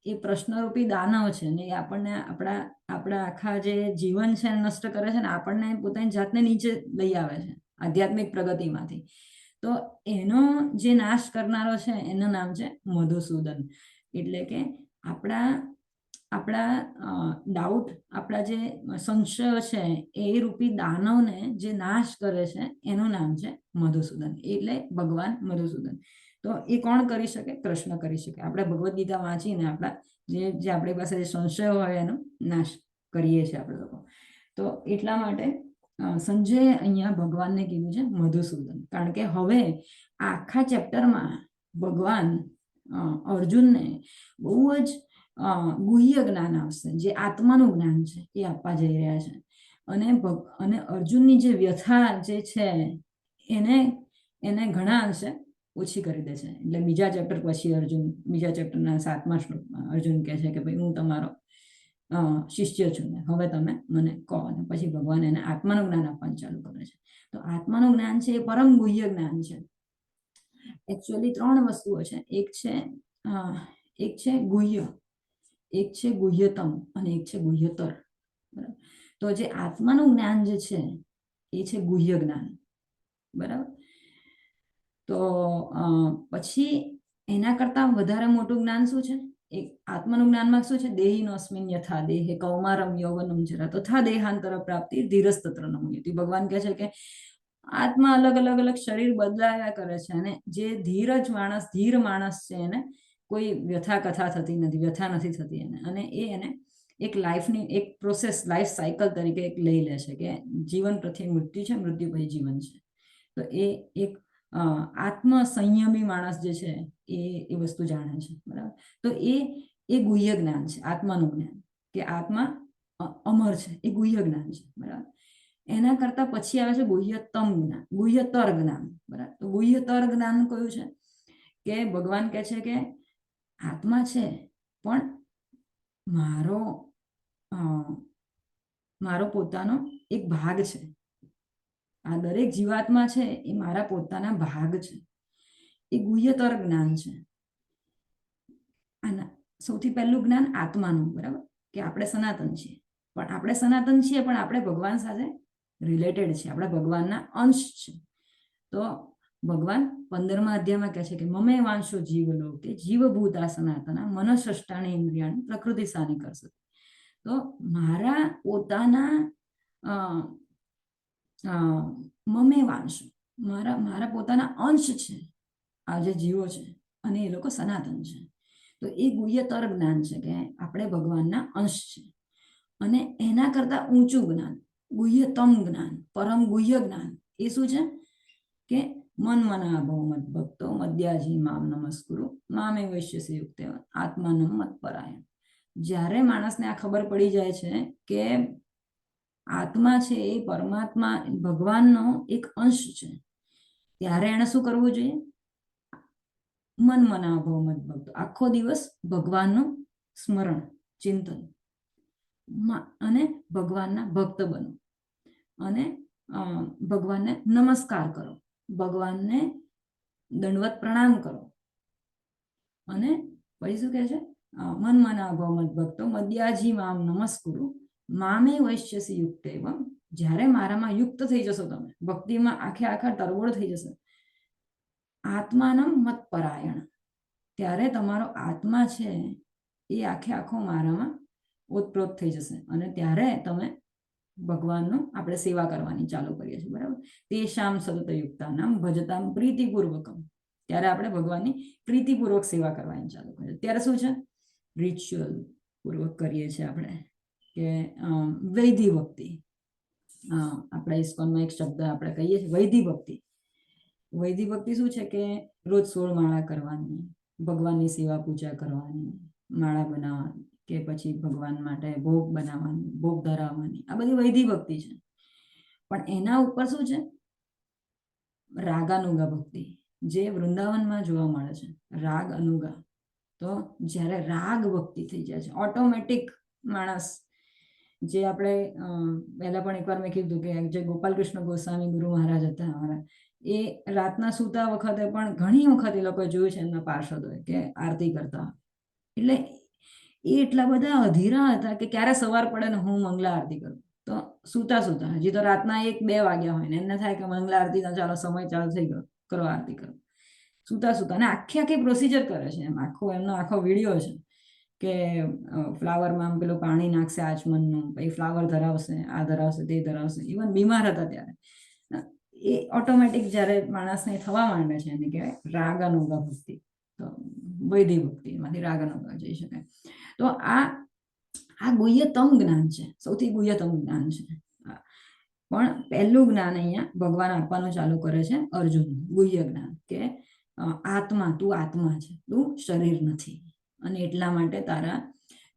એ પ્રશ્નરૂપી દાનવ છે ને એ આપણને આપણા આખા જે જીવન છે નષ્ટ કરે છે ને આપણને પોતાની જાતને નીચે લઈ આવે છે આધ્યાત્મિક પ્રગતિમાંથી. તો એનો જે નાશ કરનારો છે એનું નામ છે મધુસૂદન. એટલે કે આપણા ડાઉટ, આપણા જે સંશયો છે એ રૂપી દાનવને જે નાશ કરે છે એનું નામ છે મધુસૂદન, એટલે ભગવાન મધુસૂદન. તો એ કોણ કરી શકે? કૃષ્ણ કરી શકે. આપણે ભગવદ્ ગીતા વાંચીને આપણા જે આપણી પાસે સંશયો હોય એનો નાશ કરીએ છીએ આપણે લોકો. તો એટલા માટે સંજયે અહીંયા ભગવાનને કીધું છે મધુસૂદન, કારણ કે હવે આખા ચેપ્ટરમાં ભગવાન અર્જુનને બહુ જ ગુહ્ય જ્ઞાન આપશે, જે આત્માનું જ્ઞાન છે એ આપવા જઈ રહ્યા છે. અને અર્જુનની જે વ્યથા જે છે એને ઘણા અંશે ઓછી કરી દે છે. એટલે બીજા ચેપ્ટર પછી બીજા ચેપ્ટરના 7મા શ્લોકમાં અર્જુન કહે છે કે ભાઈ હું તમારો શિષ્ય છું ને હવે તમે મને કહો. અને પછી ભગવાન એને આત્માનું જ્ઞાન આપવાનું ચાલુ કરે છે. તો આત્માનું જ્ઞાન છે એ પરમ ગુહ્ય જ્ઞાન છે. એકચ્યુઅલી 3 વસ્તુઓ છે. એક છે ગુહ્ય, એક છે ગુહ્યતમ અને એક છે ગુહ્યતર. બરાબર. તો જે આત્માનું જ્ઞાન જે છે એ છે ગુહ્ય જ્ઞાન. બરાબર. તો પછી એના કરતા વધારે મોટું જ્ઞાન શું છે? એક આત્માનું જ્ઞાનમાં શું છે? દેહિનોસ્મિન યથા દેહે કૌમારમ યૌવનમ જરા તથા દેહાંતર પ્રાપ્તિ ધીરસ્તત્ર ન મુહ્યતિ. ભગવાન કહે છે કે આત્મા અલગ શરીર બદલાયા કરે છે અને જે ધીર માણસ છે એને કોઈ વ્યથા કથા થતી નથી, વ્યથા નથી થતી એને. અને એને એક લાઈફની એક પ્રોસેસ, લાઈફ સાયકલ તરીકે એક લઈ લે છે કે જીવન પ્રત્યે મૃત્યુ છે, મૃત્યુ પછી જીવન છે. તો એ એક આત્મ સંયમી માણસ જે છે એ વસ્તુ જાણે છે. બરાબર. તો એ ગુહ્ય જ્ઞાન છે, આત્માનું જ્ઞાન, કે આત્મા અમર છે, એ ગુહ્ય જ્ઞાન છે. બરાબર. એના કરતા પછી આવે છે ગુહ્યતમ જ્ઞાન, ગુહ્યતર જ્ઞાન. બરાબર. તો ગુહ્યતર જ્ઞાન કયું છે? કે ભગવાન કહે છે કે આત્મા છે પણ મારો પોતાનો એક ભાગ છે. આ દરેક જીવાત્મા છે એ મારા પોતાના ભાગ છે. એ ગુહ્યતર જ્ઞાન છે. આના સૌથી પહેલું જ્ઞાન આત્માનું. બરાબર. કે આપણે સનાતન છીએ, પણ આપણે ભગવાન સાથે રિલેટેડ છે, આપણે ભગવાનના અંશ છે. તો ભગવાન 15મા અધ્યાયમાં કહે છે કે મમે વાંશો જીવલોકે જીવભૂતા સનાતના મનઃષ્ટાણી ઇન્દ્રિયાણી પ્રકૃતિ સાની કરશે. તો મારા પોતાના મમે વાંશો, મારા પોતાના અંશ છે આ જે જીવો છે, અને એ લોકો સનાતન છે. તો એ ગુહ્યતર જ્ઞાન છે કે આપણે ભગવાનના અંશ છે. અને એના કરતા ઊંચું જ્ઞાન, ગુહ્યતમ જ્ઞાન, પરમ ગુહ્ય જ્ઞાન, એ શું છે? કે મન મના ભવ મત ભક્તો મદ્યાજી મામ નમસ્કુરુ મામે વૈશ્યસે યુક્તે આત્માનમ મત પરાયણ. જ્યારે માણસને આ ખબર પડી જાય છે કે આત્મા છે એ પરમાત્મા ભગવાનનો એક અંશ છે, ત્યારે એને શું કરવું જોઈએ? મન મના ભવ મત ભક્તો, આખો દિવસ ભગવાનનું સ્મરણ, ચિંતન અને ભગવાનના ભક્ત બનો અને ભગવાનને નમસ્કાર કરો, ભગવાનને દંડવત પ્રણામ કરો. અને પછી શું કહે છે? મન મના ભવ મત ભક્તો મદ્યાજી મામ નમસ્કુરુ મામે વૈશ્યસી યુક્ત. એવમ જ્યારે મારામાં યુક્ત થઈ જશો, તમે ભક્તિમાં આખા તરબોળ થઈ જશે, આત્માનમ મત પરાયણ, ત્યારે તમારો આત્મા છે એ આખો મારામાં ઓતપ્રોત થઈ જશે. અને ત્યારે તમે ભગવાનનું આપણે સેવા કરવાની ચાલુ કરીએ છીએ. બરાબર. તેશામ સતતયુક્તા નામ ભજતામ પ્રીતિપૂર્વકમ, ત્યારે આપણે ભગવાનની પ્રીતિપૂર્વક સેવા કરવાની ચાલુ કરીએ. ત્યારે શું છે? રિચ્યુઅલ પૂર્વક કરીએ છીએ આપણે, કે વૈધિ ભક્તિ. આપણા ઇસ્કોનમાં એક શબ્દ આપણે કહીએ છીએ વૈધિ ભક્તિ. વૈધિ ભક્તિ શું છે? કે રોજ 16 માળા કરવાની, ભગવાનની સેવા પૂજા કરવાની, માળા બનાવવાની, કે પછી ભગવાન માટે ભોગ બનાવવાની, ભોગ ધરાવવાની, આ બધી વૈધિ ભક્તિ છે. પણ એના ઉપર શું છે? રાગાનુગા ભક્તિ, જે વૃંદાવનમાં જોવા મળે છે, રાગ અનુગા. તો જ્યારે રાગ ભક્તિ થઈ જાય છે, ઓટોમેટિક માણસ જે આપણે પહેલા પણ એકવાર મેં કીધું કે જે ગોપાલકૃષ્ણ ગોસ્વામી ગુરુ મહારાજ હતા અમારા, એ રાતના સૂતા વખતે પણ ઘણી વખત એ લોકોએ જોયું છે એમના પાર્ષદોએ કે આરતી કરતા. એટલે એ એટલા બધા અધીરા હતા કે ક્યારે સવાર પડે ને હું મંગલા આરતી કરું, તો સૂતા હજી તો રાતના 1-2 વાગ્યા હોય ને એમને થાય કે મંગલા આરતી ચાલો સમય ચાલુ થઈ ગયો, કરો આરતી કરો. સૂતા અને આખી પ્રોસિજર કરે છે, એમ એમનો આખો વિડીયો છે કે ફ્લાવરમાં પેલું પાણી નાખશે આચમનનું, પછી ફ્લાવર ધરાવશે, આ ધરાવશે, તે ધરાવશે. ઇવન બીમાર હતા ત્યારે એ ઓટોમેટિક જ્યારે માણસને થવા માંડે છે એને કહેવાય રાગાનુગા ભક્તિ. તો વૈદિક ભક્તિ એમાંથી રાગાનુગા જઈ શકાય. તો આ ગુહ્યતમ જ્ઞાન છે, સૌથી ગુહ્યતમ જ્ઞાન છે. પણ પહેલું જ્ઞાન અહીંયા ભગવાન આપવાનું ચાલુ કરે છે અર્જુન, ગુહ્ય જ્ઞાન કે આત્મા, તું આત્મા છે, તું શરીર નથી. અને એટલા માટે તારા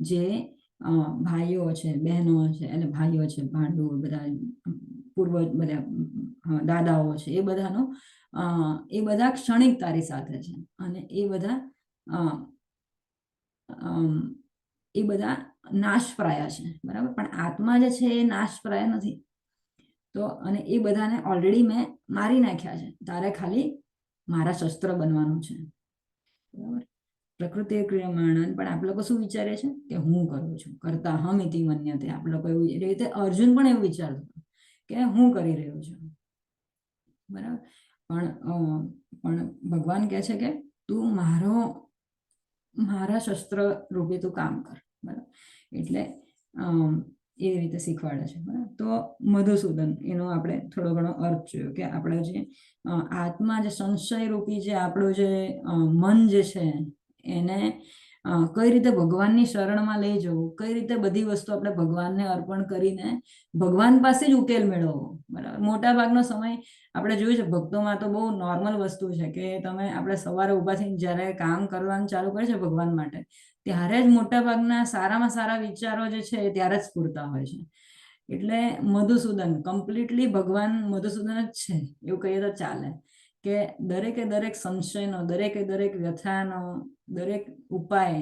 જે ભાઈઓ છે, બહેનો છે, એટલે ભાઈઓ છે, ભાંડુ, બધા પૂર્વજ, બધા દાદાઓ છે, એ બધા ક્ષણિક તારી સાથે છે. અને એ બધા નાશપ્રાયા છે, બરાબર. પણ આત્મા જે છે એ નાશપ્રાય નથી. તો અને એ બધાને ઓલરેડી મેં મારી નાખ્યા છે, તારે ખાલી મારા શસ્ત્ર બનવાનું છે, બરાબર. પ્રકૃતિ ક્રિયમાણ. પણ આપ લોકો શું વિચારે છે કે હું કરું છું, કરતા હમ ઇતિ મન્યતે. આપ લોકો એવું, એ રીતે અર્જુન પણ એવું વિચારતો કે હું કરી રહ્યો છું, બરાબર. પણ ભગવાન કહે છે કે તું મારા શસ્ત્ર રૂપે તું કામ કર, બરાબર. એટલે એ રીતે શીખવાડે છે, બરાબર. તો મધુસૂદન, એનો આપણે થોડો ઘણો અર્થ જોયો કે આપણે જે આત્મા, જે સંશય રૂપી જે આપણું જે મન જે છે એને કઈ રીતે ભગવાનની શરણમાં લઈ જવું, કઈ રીતે બધી વસ્તુ આપણે ભગવાનને અર્પણ કરીને ભગવાન પાસે જ ઉકેલ મેળવવો, બરાબર. મોટા ભાગનો સમય આપણે જોયું છે ભક્તોમાં તો બહુ નોર્મલ વસ્તુ છે કે આપણે સવારે ઊભા થઈને જ્યારે કામ કરવાનું ચાલુ કરે છે ભગવાન માટે, ત્યારે જ મોટા ભાગના સારામાં સારા વિચારો જે છે ત્યારે જ સ્ફૂરતા હોય છે. એટલે મધુસૂદન કમ્પ્લીટલી ભગવાન મધુસૂદન જ છે એવું કહીએ તો ચાલે, કે દરેક સંશયનો, દરેક વ્યથાનો દરેક ઉપાય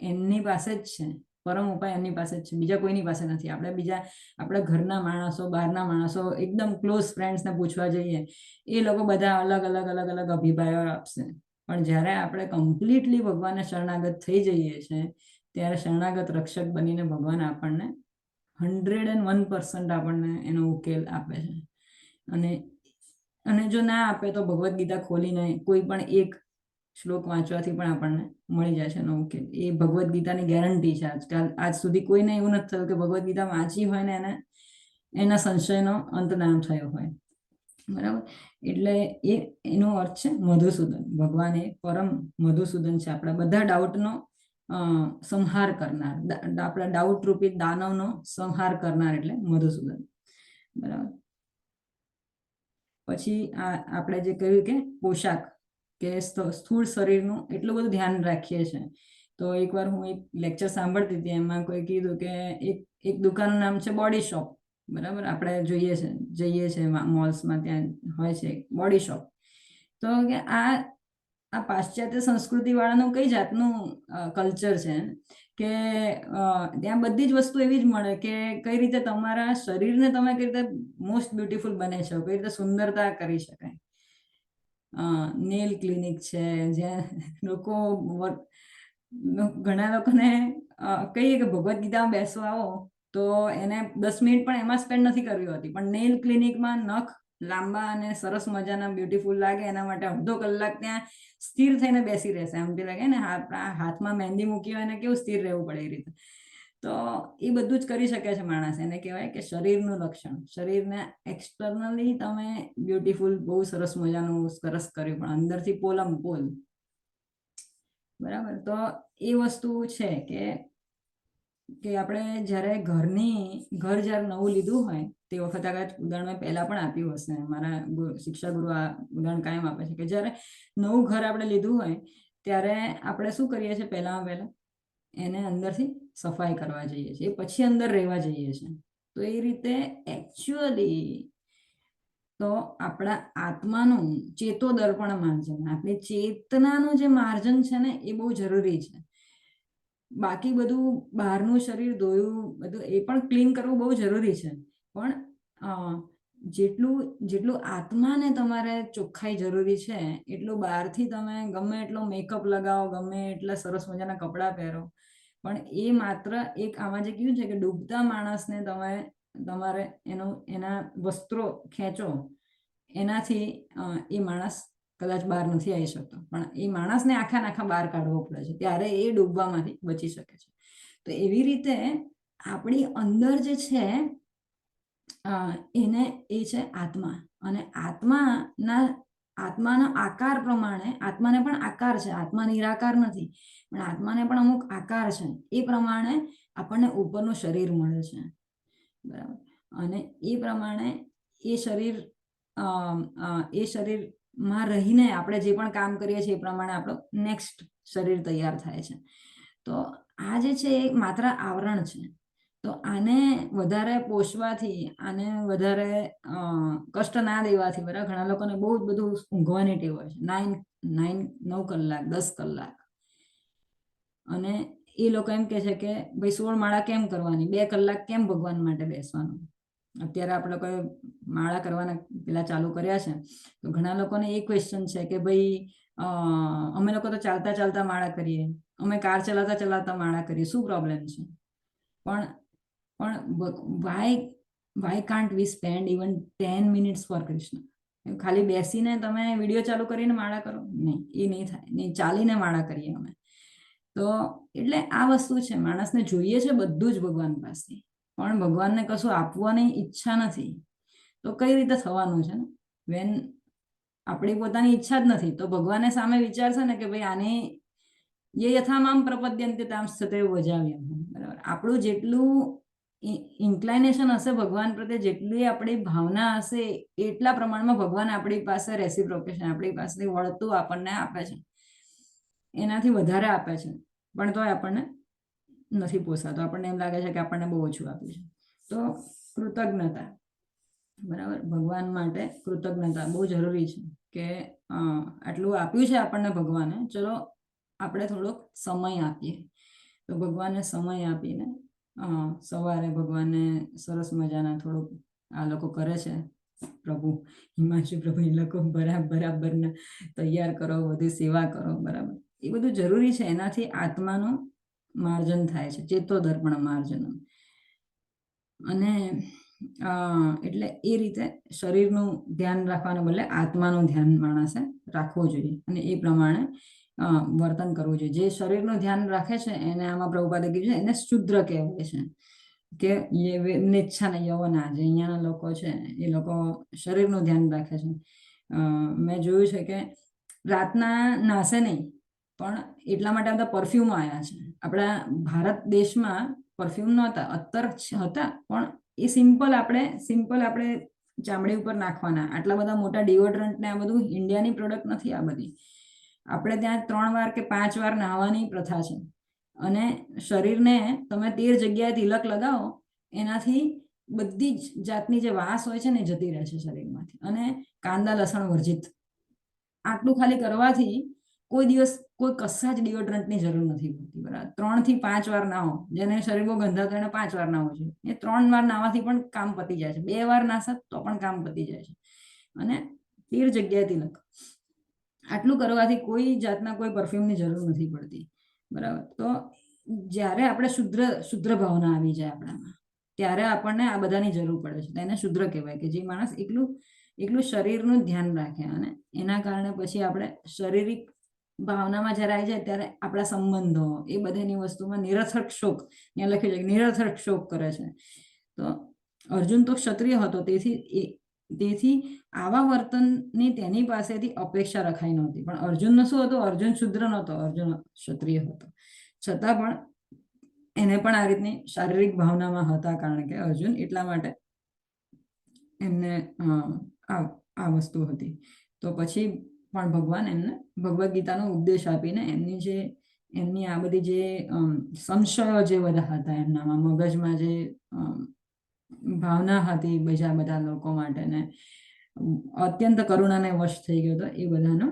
એમની પાસે જ છે. પરમ ઉપાય એમની પાસે જ છે, બીજા કોઈની પાસે નથી. આપણા ઘરના માણસો, બહારના માણસો, એકદમ ક્લોઝ ફ્રેન્ડ્સને પૂછવા જઈએ, એ લોકો બધા અલગ અભિપ્રાયો આપશે. પણ જ્યારે આપણે કમ્પ્લીટલી ભગવાનને શરણાગત થઈ જઈએ છીએ, ત્યારે શરણાગત રક્ષક બનીને ભગવાન આપણને 101% આપણને એનો ઉકેલ આપે છે. અને જો ના આપે તો ભગવદ્ ગીતા ખોલીને કોઈ પણ એક શ્લોક વાંચવાથી પણ આપણને મળી જાય છે એનો ઉકેલ. એ ભગવદ્ ગીતાની ગેરંટી છે. આજ સુધી કોઈને એવું નથી થયું કે ભગવદ્ ગીતા વાંચી હોય ને એના સંશયનો અંત ના થયો હોય, બરાબર. એટલે એનો અર્થ છે મધુસૂદન. ભગવાન એ પરમ મધુસૂદન છે, આપણા બધા ડાઉટનો સંહાર કરનાર, આપણા ડાઉટ રૂપી દાનવનો સંહાર કરનાર, એટલે મધુસૂદન, બરાબર. પછી આપણે જે કહ્યું કે પોશાક, કે સ્થૂળ શરીરનું એટલું બધું ધ્યાન રાખીએ છીએ. તો એકવાર હું એક લેક્ચર સાંભળતી હતી, એમાં કોઈ કીધું કે એક દુકાનનું નામ છે બોડી શોપ, બરાબર. આપણે જઈએ છીએ મોલ્સમાં, ત્યાં હોય છે બોડી શોપ. તો કે આ પાશ્ચાત્ય સંસ્કૃતિ વાળાનું કઈ જાતનું કલ્ચર છે કે ત્યાં બધી જ વસ્તુ એવી જ મળે કે કઈ રીતે તમારા શરીરને તમે કઈ રીતે મોસ્ટ બ્યુટીફુલ બને છે, કઈ રીતે સુંદરતા કરી શકાય. નેલ ક્લિનિક છે, જ્યાં ઘણા લોકોને કહીએ કે ભગવદ્ ગીતામાં બેસવા આવો તો એને 10 મિનિટ પણ એમાં સ્પેન્ડ નથી કરવી હોતી, પણ નેલ ક્લિનિકમાં નખ લાંબા અને સરસ મજાના બ્યુટીફુલ લાગે એના માટે અડધો કલાક ત્યાં સ્થિર થઈને બેસી રહેશે. એમ બી લાગે ને હાથમાં મહેંદી મૂકી હોય ને કેવું સ્થિર રહેવું પડે એ રીતે. તો એ બધું જ કરી શકે છે માણસ. એને કહેવાય કે શરીરનું લક્ષણ. શરીરને એક્સટર્નલી તમે બ્યુટીફુલ, બહુ સરસ મજાનું સરસ કર્યું, પણ અંદરથી પોલ, બરાબર. તો એ વસ્તુ છે કે આપણે જ્યારે ઘર જ્યારે નવું લીધું હોય તે વખતે, કદાચ ઉદાહરણ મેં પહેલા પણ આપ્યું હશે, મારા શિક્ષા ગુરુ આ ઉદાહરણ કાયમ આપે છે કે જ્યારે નવું ઘર આપણે લીધું હોય ત્યારે આપણે શું કરીએ છીએ, પહેલા એને અંદરથી સફાઈ કરવા જઈએ છીએ, પછી અંદર રહેવા જઈએ છીએ. તો એ રીતે એકચ્યુઅલી તો આપણા આત્માનું ચેતો દર્પણ માર્જન, આપણી ચેતનાનું જે માર્જન છે ને, એ બહુ જરૂરી છે. બાકી બધું બહારનું શરીર ધોયું બધું એ પણ ક્લીન કરવું બહુ જરૂરી છે, પણ જેટલું આત્માને તમારે ચોખ્ખાઈ જરૂરી છે એટલું બહારથી તમે ગમે એટલો મેકઅપ લગાવો, ગમે એટલા સરસ મજાના કપડાં પહેરો, પણ એ માત્ર એક આમાં જે કહ્યું છે કે ડૂબતા માણસને તમારે એના વસ્ત્રો ખેંચો, એનાથી એ માણસ કદાચ બહાર નથી આવી શકતો, પણ એ માણસને આખા બહાર કાઢવો પડે છે, ત્યારે એ ડૂબવામાંથી બચી શકે છે. તો એવી રીતે આપણી અંદર જે છે એને એ છે આત્મા, અને આત્માનો આકાર પ્રમાણે, આત્માને પણ આકાર છે, આત્મા નિરાકાર નથી, પણ આત્માને પણ અમુક આકાર છે, એ પ્રમાણે આપણને ઉપરનું શરીર મળે છે, બરાબર. અને એ પ્રમાણે એ શરીરમાં રહીને આપણે જે પણ કામ કરીએ છીએ એ પ્રમાણે આપણું નેક્સ્ટ શરીર તૈયાર થાય છે. તો આ જે છે એ માત્ર આવરણ છે. તો આને વધારે પોષવાથી, આને વધારે કષ્ટ ના દેવાથી, બરાબર, ઘણા લોકોને બહુ જ બધું ઊંઘવાની ટેવ હોય છે, 9 કલાક 10 કલાક, અને એ લોકો એમ કે છે કે ભાઈ 16 માળા કેમ કરવાની, 2 કલાક કેમ ભગવાન માટે બેસવાનું. અત્યારે આપણે કોઈ માળા કરવાના પેલા ચાલુ કર્યા છે, તો ઘણા લોકોને એ ક્વેશ્ચન છે કે ભાઈ અમે લોકો તો ચાલતા ચાલતા માળા કરીએ, અમે કાર ચલાવતા ચલાવતા માળા કરીએ, શું પ્રોબ્લેમ છે? પણ why can't we spend even 10 minutes for Krishna? ખાલી બેસીને તમે વિડીયો ચાલુ કરીને માળા કરો? નહીં, એ નહીં થાય. નહીં, ચાલીને માળા કરીએ અમે. તો એટલે આ વસ્તુ છે, માણસને જોઈએ છે બધું જ ભગવાન પાસે, પણ ભગવાનને કશું આપવાની ઈચ્છા નથી, તો કઈ રીતે થવાનું છે ને? વેન આપણી પોતાની ઈચ્છા જ નથી, તો ભગવાને સામે વિચારશે ને કે ભાઈ આને એ યથામામ પ્રપદ્યંતે તામ સતૈવ ભજામ્યહમ, બરાબર. આપણું જેટલું ઇન્ક્લાઇનેશન હશે ભગવાન પ્રત્યે, જેટલી આપણી ભાવના હશે, એટલા પ્રમાણમાં ભગવાન આપણી પાસે રેસિપ્રોકેશન, આપણી પાસે વળતું આપણને આપે છે, એનાથી વધારે આપે છે, પણ તોય આપણને નથી પોસાતો, આપણને એમ લાગે છે કે આપણને બહુ ઓછું આપ્યું છે. તો કૃતજ્ઞતા, બરાબર, ભગવાન માટે કૃતજ્ઞતા બહુ જરૂરી છે કે આટલું આપ્યું છે આપણને ભગવાને, ચલો આપણે થોડોક સમય આપીએ. તો ભગવાનને સમય આપીને સવારે ભગવાનને સરસ મજાના થોડુંક આ લોકો કરે છે, પ્રભુ હિમાંશુ પ્રભુ, એ લોકો બરાબરના તૈયાર કરો, બધી સેવા કરો, બરાબર, એ બધું જરૂરી છે. એનાથી આત્માનું માર્જન થાય છે, ચેતોદર્પણ માર્જન. અને એટલે એ રીતે શરીરનું ધ્યાન રાખવાને બદલે આત્માનું ધ્યાન માણસે રાખવું જોઈએ, અને એ પ્રમાણે વર્તન કરવું જોઈએ. જે શરીરનું ધ્યાન રાખે છે એને આમાં પ્રભુપાદે કીધું છે, એને શુદ્ર કહેવાય છે, કે નેચ્છાને યવના, જે અહીંયાના લોકો છે એ લોકો શરીરનું ધ્યાન રાખે છે. મેં જોયું છે કે રાતના નાશે નહીં, પણ એટલા માટે બધા પરફ્યુમ આવ્યા છે. આપણા ભારત દેશમાં પરફ્યુમ નહોતા, અત્તર હતા, પણ એ સિમ્પલ આપણે ચામડી ઉપર નાખવાના. આટલા બધા મોટા ડિઓડ્રન્ટ ને આ બધું ઇન્ડિયાની પ્રોડક્ટ નથી. આ બધી આપણે ત્યાં 3 વાર કે 5 વાર નાહવાની પ્રથા છે, અને શરીરને તમે 13 જગ્યાએ તિલક લગાવો, એનાથી બધી જ જાતની જે વાસ હોય છે ને એ જતી રહે છે શરીરમાંથી. અને કાંદા લસણ વર્જિત, આટલું ખાલી કરવાથી કોઈ દિવસ કોઈ કશા જ ડિઓડ્રન્ટની જરૂર નથી પડતી, બરાબર. 3 થી 5 વાર નાહો, જેને શરીર બહુ ગંધાતું એને 5 વાર નાહવું જોઈએ. એ 3 વાર નાહવાથી પણ કામ પતી જાય છે, 2 વાર નાશે તો પણ કામ પતી જાય છે. અને 13 જગ્યાએ તિલક, આટલું કરવાથી કોઈ જાતના કોઈ પરફ્યુમની જરૂર નથી પડતી, બરાબર. તો જ્યારે આપણે શુદ્ર ભાવના આવી જાય આપણામાં, ત્યારે આપણને આ બધાની જરૂર પડે છે. એને શુદ્ર કહેવાય, કે જે માણસ એકલું શરીરનું ધ્યાન રાખે, અને એના કારણે પછી આપણે શારીરિક ભાવનામાં જ્યારે આવી જાય ત્યારે આપણા સંબંધો, એ બધાની વસ્તુમાં નિરર્થક શોક, ત્યાં લખ્યું છે કે નિરર્થક શોક કરે છે. તો અર્જુન તો ક્ષત્રિય હતો, તેથી આવા વર્તનની તેની પાસેથી અપેક્ષા રખાઈ નહોતી. પણ અર્જુનનો શું હતું? અર્જુન શુદ્ર નહોતો, અર્જુન ક્ષત્રિય હતો. છતાં પણ એને પણ આ રીતની શારીરિક ભાવનામાં હતા, કારણ કે અર્જુન એટલા માટે એમને આ વસ્તુ હતી. તો પછી પણ ભગવાન એમને ભગવદ્ ગીતાનો ઉપદેશ આપીને એમની આ બધી જે સંશયો જે બધા હતા એમનામાં, મગજમાં જે ભાવના હતી બીજા બધા લોકો માટે, ને અત્યંત કરુણાને વશ થઈ ગયો હતો, એ બધાનો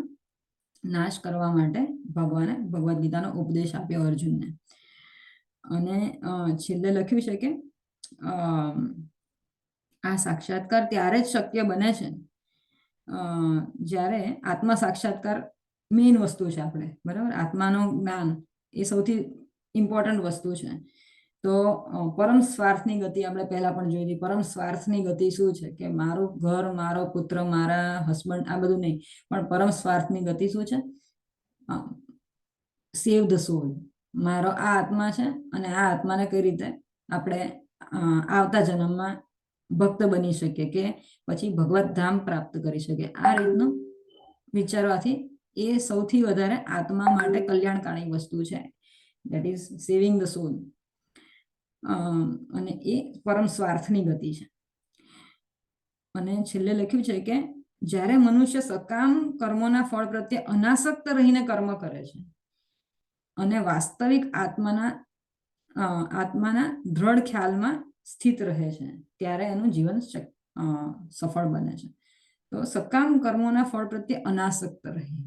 નાશ કરવા માટે ભગવાને ભગવદ્ ગીતાનો ઉપદેશ આપ્યો અર્જુનને. અને છેલ્લે લખ્યું છે કે આ સાક્ષાત્કાર ત્યારે જ શક્ય બને છે જ્યારે આત્મા સાક્ષાત્કાર મેઇન વસ્તુ છે. આપણે બરાબર, આત્માનું જ્ઞાન એ સૌથી ઇમ્પોર્ટન્ટ વસ્તુ છે. તો પરમ સ્વાર્થની ગતિ આપણે પહેલા પણ જોઈ હતી. પરમ સ્વાર્થની ગતિ શું છે કે મારું ઘર, મારો પુત્ર, મારા હસબન્ડ, આ બધું નહીં, પણ પરમ સ્વાર્થની ગતિ શું છે? સેવ ધ સોલ. મારો આ આત્મા છે અને આ આત્માને કઈ રીતે આપણે આવતા જન્મમાં ભક્ત બની શકીએ કે પછી ભગવત ધામ પ્રાપ્ત કરી શકીએ. આ રીતનું વિચારવાથી એ સૌથી વધારે આત્મા માટે કલ્યાણકારી વસ્તુ છે. દેટ ઇઝ સેવિંગ ધ સોલ. અને એ પરમ સ્વાર્થની ગતિ છે. અને છેલ્લે લખ્યું છે કે જ્યારે મનુષ્ય સકામ કર્મોના ફળ પ્રત્યે અનાસક્ત રહીને કર્મ કરે છે અને વાસ્તવિક આત્માના દ્રઢ ખ્યાલમાં સ્થિત રહે છે, ત્યારે એનું જીવન સફળ બને છે. તો સકામ કર્મોના ફળ પ્રત્યે અનાસક્ત રહી.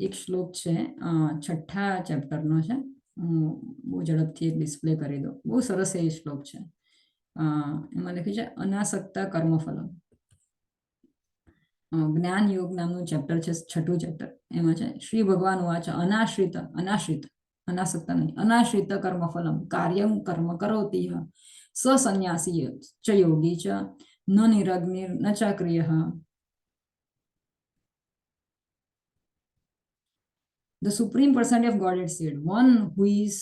એક શ્લોક છે 6ઠ્ઠા ચેપ્ટરનો છે, હું બહુ ઝડપથી ડિસ્પ્લે કરી દઉં. બહુ સરસ એ શ્લોક છે. એમાં લખ્યું છે અનાસક્તા કર્મફલમ. જ્ઞાન યોગ નામનું ચેપ્ટર છે, 6ઠું ચેપ્ટર. એમાં છે શ્રી ભગવાન વાચ અનાશ્રિત અનાસક્ત નહીં, અનાશ્રિત કર્મફલમ કાર્યમ કર્મ કરોતિ સ સંન્યાસી ચ યોગી ચ ન નિરગ્નિર ન ચાક્રિય. The Supreme Personality of Godhead said, one who is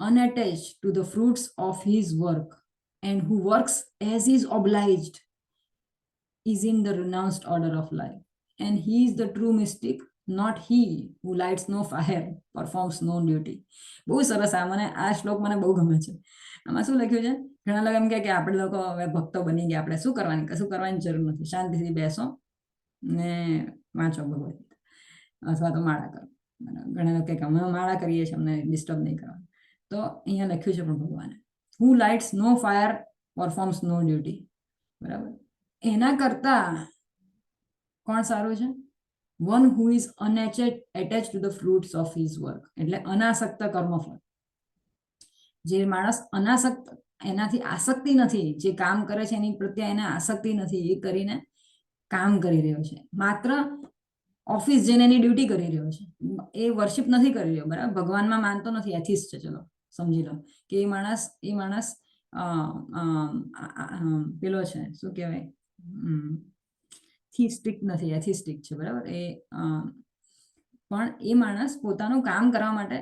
unattached to the fruits of his work and who works as is obliged is in the renounced order of life. And he is the true mystic, not he who lights no fire, performs no duty. બહુ સરસ. મને આ શ્લોક મને બહુ ગમે છે. આમાં શું લખ્યું છે? ઘણા લોકો એમ કે આપણે લોકો હવે ભક્તો બની ગયા, આપણે શું કરવાની જરૂર નથી, શાંતિથી બેસો ને વાંચો ભગવદ ગીતા અથવા તો માળા કરો. ઘણા લોકો કે અમે માળા કરીએ છીએ, અમને ડિસ્ટર્બ નહીં કરવાનું. તો અહીંયા લખ્યું છે પણ ભગવાને, હુ લાઇટ્સ નો ફાયર પરફોર્મ્સ નો ડ્યુટી. બરાબર, એના કરતા કોણ સારું છે? One who is attach to the fruits of his work, એટલે અનાસક્ત કર્મફળ. જે માણસ અનાસક્ત, એનાથી આસક્તિ નથી, જે કામ કરે છે એની પ્રત્યે એને આસક્તિ નથી, એ કરીને કામ કરી રહ્યો છે, માત્ર ઓફિસ જઈને એની ડ્યુટી કરી રહ્યો છે, એ વર્શિપ નથી કરી રહ્યો. બરાબર, ભગવાનમાં માનતો નથી, એથિસ્ટ છે. ચલો સમજી લો કે એ માણસ પેલો છે, શું કહેવાય, થિસ્ટિક નથી, એથિસ્ટિક છે. બરાબર, પણ એ માણસ પોતાનું કામ કરવા માટે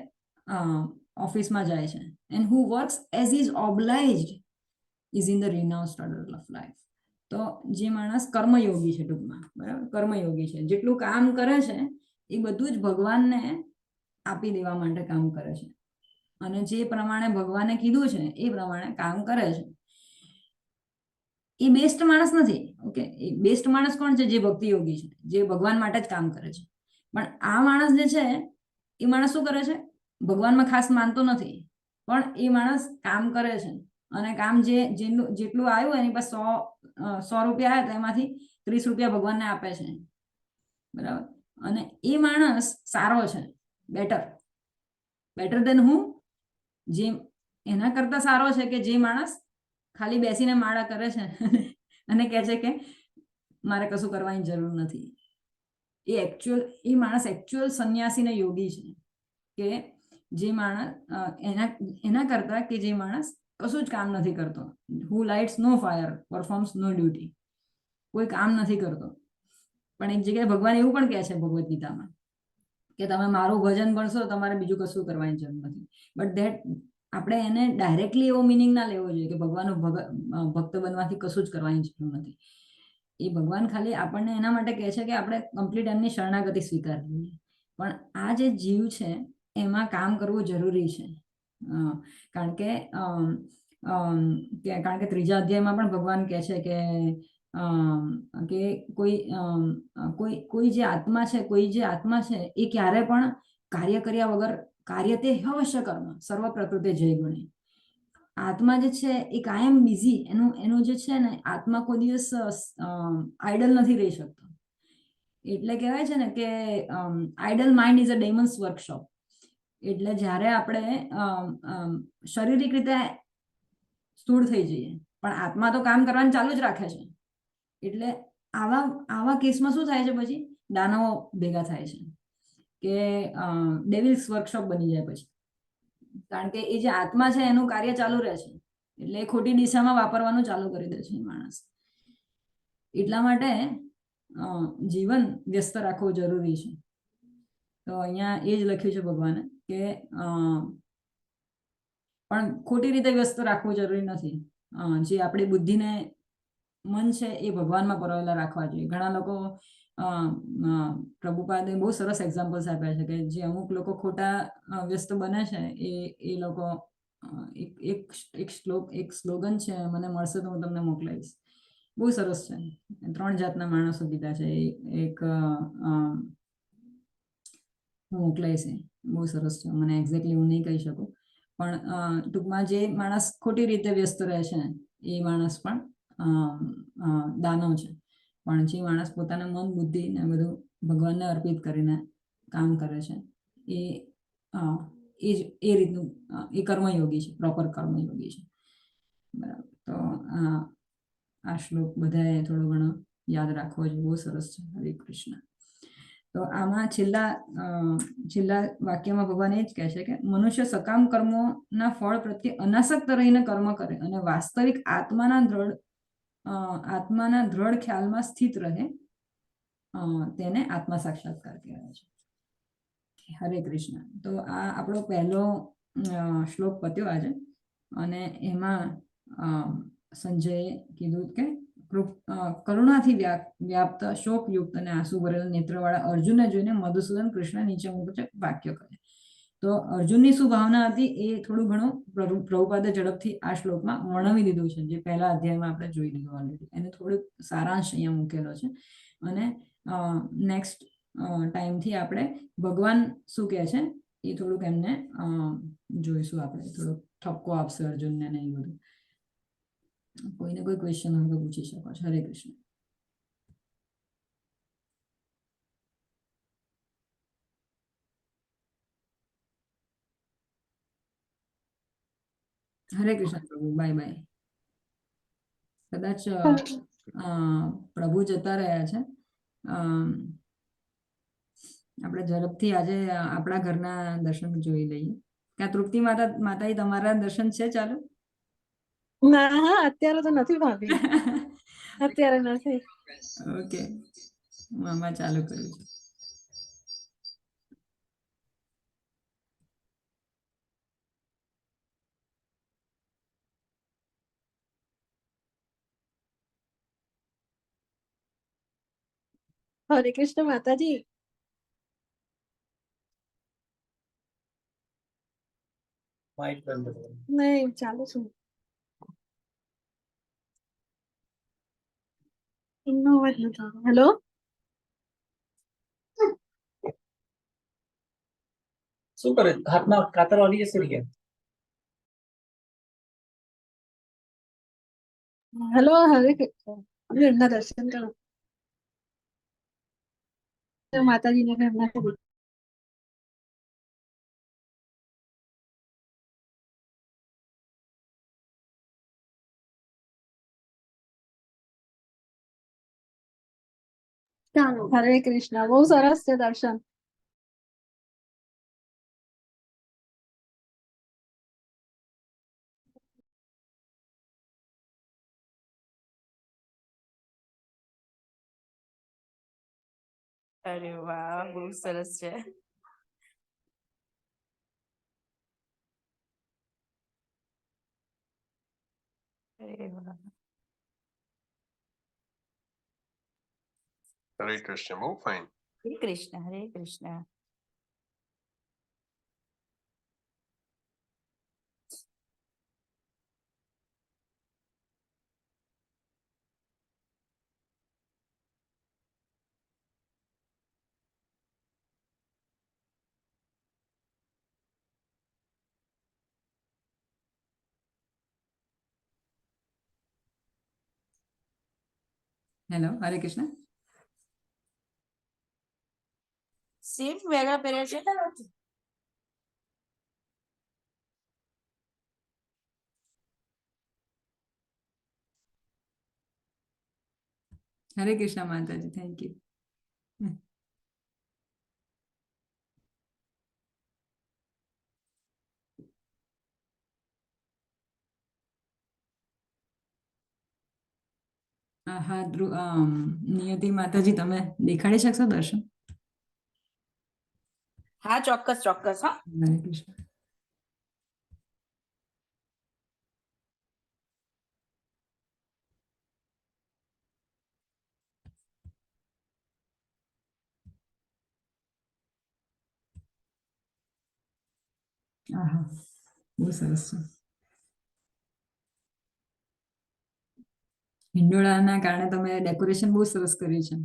ઓફિસમાં જાય છે. And who works as is obliged is in the renounced order of life. તો જે માણસ કર્મયોગી છે, ટૂંકમાં, બરાબર, કર્મયોગી છે, જેટલું કામ કરે છે એ બધું જ ભગવાનને આપી દેવા માટે કામ કરે છે, અને જે પ્રમાણે ભગવાને કીધું છે એ પ્રમાણે કામ કરે છે. એ બેસ્ટ માણસ નથી. ઓકે, એ બેસ્ટ માણસ કોણ છે? જે ભક્તિ યોગી છે, જે ભગવાન માટે જ કામ કરે છે. પણ આ માણસ જે છે એ માણસ શું કરે છે? ભગવાનમાં ખાસ માનતો નથી, પણ એ માણસ કામ કરે છે, અને કામ જેટલું આવ્યું એની પાસે 100 રૂપિયા આવ્યા તો એમાંથી 30 રૂપિયા ભગવાનને આપે છે. બરાબર, અને એ માણસ સારો છે, બેટર દેન હું, જે એના કરતા સારો છે કે જે માણસ ખાલી બેસીને માળા કરે છે અને કહે છે કે મારે કશું કરવાની જરૂર નથી. એ માણસ એકચ્યુઅલ સંન્યાસી ને યોગી છે, કે જે માણસ એના કરતા કે જે માણસ કશું જ કામ નથી કરતો, હુ લાઇટ્સ નો ફાયર, પરફોર્મ્સ નો ડ્યુટી, કોઈ કામ નથી કરતો. પણ એક જગ્યાએ ભગવાન એવું પણ કહે છે ભગવદ ગીતામાં કે તમે મારું ભજન ભણશો, તમારે બીજું કશું કરવાની જરૂર નથી. બટ ધેટ આપણે એને ડાયરેક્ટલી એવો મિનિંગ ના લેવો જોઈએ કે ભગવાનનો ભક્ત બનવાથી કશું જ કરવાની જરૂર નથી. એ ભગવાન ખાલી આપણને એના માટે કહે છે કે આપણે કમ્પ્લીટ એમની શરણાગતિ સ્વીકારવી જોઈએ. પણ આ જે જીવ છે એમાં કામ કરવું જરૂરી છે, કારણ કે 3જા અધ્યાયમાં પણ ભગવાન કહે છે કે કોઈ જે આત્મા છે એ ક્યારે પણ કાર્ય કર્યા વગર, કાર્ય તે અવશ્ય કર્મ સર્વ પ્રકૃતિ જય ગુણી. આત્મા જે છે એ કાયમ બિઝી, એનું જે છે ને, આત્મા કોઈ દિવસ આઇડલ નથી રહી શકતો. એટલે કહેવાય છે ને કે idle mind is a demon's workshop. એટલે જ્યારે આપણે શારીરિક રીતે સ્થૂળ થઈ જઈએ પણ આત્મા તો કામ કરવાનું ચાલુ જ રાખે છે. એટલે આવા આવા કેસમાં શું થાય છે, પછી દાનવો ભેગા થાય છે કે ડેવિલ્સ વર્કશોપ બની જાય પછી, કારણ કે એ જે આત્મા છે એનું કાર્ય ચાલુ રહે છે, એટલે એ ખોટી દિશામાં વાપરવાનું ચાલુ કરી દે છે માણસ. એટલા માટે જીવન વ્યસ્ત રાખવું જરૂરી છે. તો અહીંયા એ જ લખ્યું છે ભગવાને કે પણ ખોટી રીતે વ્યસ્ત રાખવું જરૂરી નથી. જે આપણી બુદ્ધિને મન છે એ ભગવાનમાં પરોવેલા રાખવા જોઈએ. ઘણા લોકો પ્રભુપાદે બહુ સરસ એક્ઝામ્પલ્સ આપ્યા છે કે જે અમુક લોકો ખોટા વ્યસ્ત બને છે એ લોકો એક સ્લોગન છે, મને મળશે તો હું તમને મોકલાવીશ, બહુ સરસ છે. 3 જાતના માણસો કીધા છે, એક હું મોકલાઈશ, બહુ સરસ છે. મને એક્ઝેક્ટલી હું નહીં કહી શકું, પણ ટૂંકમાં જે માણસ ખોટી રીતે વ્યસ્ત રહે છે એ માણસ પણ દાનવ છે. પણ જે માણસ પોતાના મન બુદ્ધિ ને બધું ભગવાનને અર્પિત કરીને કામ કરે છે એ રીતનું એ કર્મયોગી છે, પ્રોપર કર્મયોગી છે. બરાબર. તો આ શ્લોક બધાએ થોડો ઘણો યાદ રાખવો જોઈએ, બહુ સરસ છે. હરે કૃષ્ણ. તો આમાં છેલ્લા વાક્યમાં ભગવાન એ જ કહે છે કે મનુષ્ય સકામ કર્મોના ફળ પ્રત્યે અનાસક્ત રહીને કર્મ કરે અને વાસ્તવિક આત્માના દ્રઢ ખ્યાલમાં સ્થિત રહે, તેને આત્મા સાક્ષાત્કાર કહેવાય છે. હરે કૃષ્ણ. તો આ આપણો પહેલો શ્લોક પત્યો આજે, અને એમાં સંજયે કીધું કે કરુણાથી વ્યાપ્ત શોકયુક્ત અને આંસુ ભરેલા નેત્રવાળા અર્જુનને જોઈને મધુસૂદન કૃષ્ણ નીચે મુજબ વાક્ય કહે. તો અર્જુનની શું ભાવના હતી એ થોડું ઘણું પ્રભુપાદે ઝડપથી આ શ્લોકમાં વર્ણવી દીધું છે, જે પહેલા અધ્યાયમાં આપણે જોઈ લીધું ઓલરેડી. એને થોડુંક સારાંશ અહીંયા મૂકેલો છે, અને નેક્સ્ટ ટાઈમથી આપણે ભગવાન શું કહે છે એ થોડુંક એમને જોઈશું. આપણે થોડોક ઠપકો આપશે અર્જુનને ને એ બધું. કોઈને કોઈ ક્વેશ્ચન હોય તો પૂછી શકો છો. હરે કૃષ્ણ. હરે કૃષ્ણ પ્રભુ. Bye bye. કદાચ પ્રભુ જતા રહ્યા છે. આપણે ઝડપથી આજે આપણા ઘરના દર્શન જોઈ લઈએ. ક્યાં તૃપ્તિ માતાજી તમારા દર્શન છે ચાલુ? ના, હા, અત્યારે તો નથી ભાભી, અત્યારે નથી. ઓકે, હું આમાં ચાલુ કરું છું. હરે કૃષ્ણ માતાજી. નહીં, ચાલુ છું. એમનો અવાજ નથી આવતો. હેલો, શું કરે? હાથમાં કાતર વાળી જશે કે? હેલો, હરે કૃષ્ણ. એમના દર્શન કરો માતાજીને ઘરના કરી. ચાલો, હરે કૃષ્ણ. બહુ સરસ છે દર્શન. અરે વાહ, બહુ સરસ છે. અરે વાહ. હરે કૃષ્ણ. બહુ ફાઇન. હરે કૃષ્ણ. હરે કૃષ્ણ. હેલો, હરે કૃષ્ણ. સેમ વેગળા પહેર્યા છે. હરે કૃષ્ણ માતાજી, થેન્ક યુ. હા નિયતિ માતાજી, તમે દેખાડી શકશો દર્શન? હા, ચોક્કસ ચોક્કસ. હા, હરે કૃષ્ણ. આહા, બહુ સરસ છે. હિંડોળાના કારણે તમે ડેકોરેશન બહુ સરસ કર્યું છે.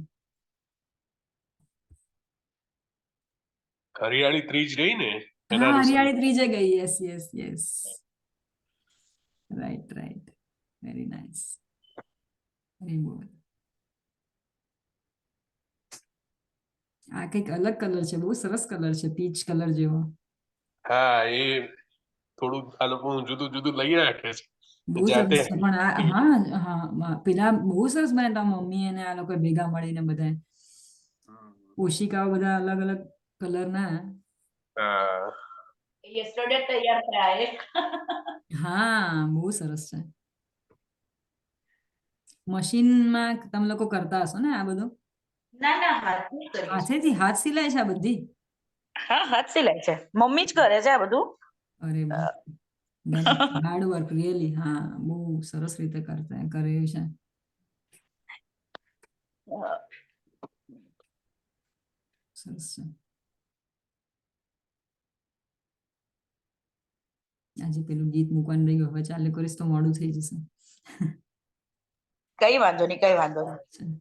હરિયાળી ત્રીજ રહી ને હા, એના અનુસંધાન. હરિયાળી ત્રીજે ગઈ. Yes yes yes, right right, very nice. Very good. આ કંઈક અલગ કલર છે, બહુ સરસ કલર છે, પીચ કલર જેવો. હા, એ થોડું આ લોકો જુદું જુદું લઈ રાખે છે બહુ જાતે. સરસ છે. પણ હા, પેલા બહુ સરસ બનાવતા મમ્મી અને આ લોકો ભેગા મળીને બધા ઓશિકાઓ બધા અલગ અલગ કલરના. હા, યસ્ટરડે તૈયાર થયા એ. હા, બહુ સરસ છે. મશીનમાં તમે લોકો કરતા હશો ને આ બધું? ના ના, હાથથી કરીએ છીએ. હાથેથી, હાથ સિલાય છે આ બધી? હા, હાથ સિલાઈ છે, મમ્મી જ કરે છે આ બધું. અરે હાર્ડ વર્ક રિયલી. હા, બહુ સરસ રીતે કર્યું છે. સરસ છે. આજે પેલું ગીત મૂકવાનું રહ્યું, હવે ચાલુ કરીશ તો મોડું થઈ જશે. કઈ વાંધો નહીં, કઈ વાંધો નહીં.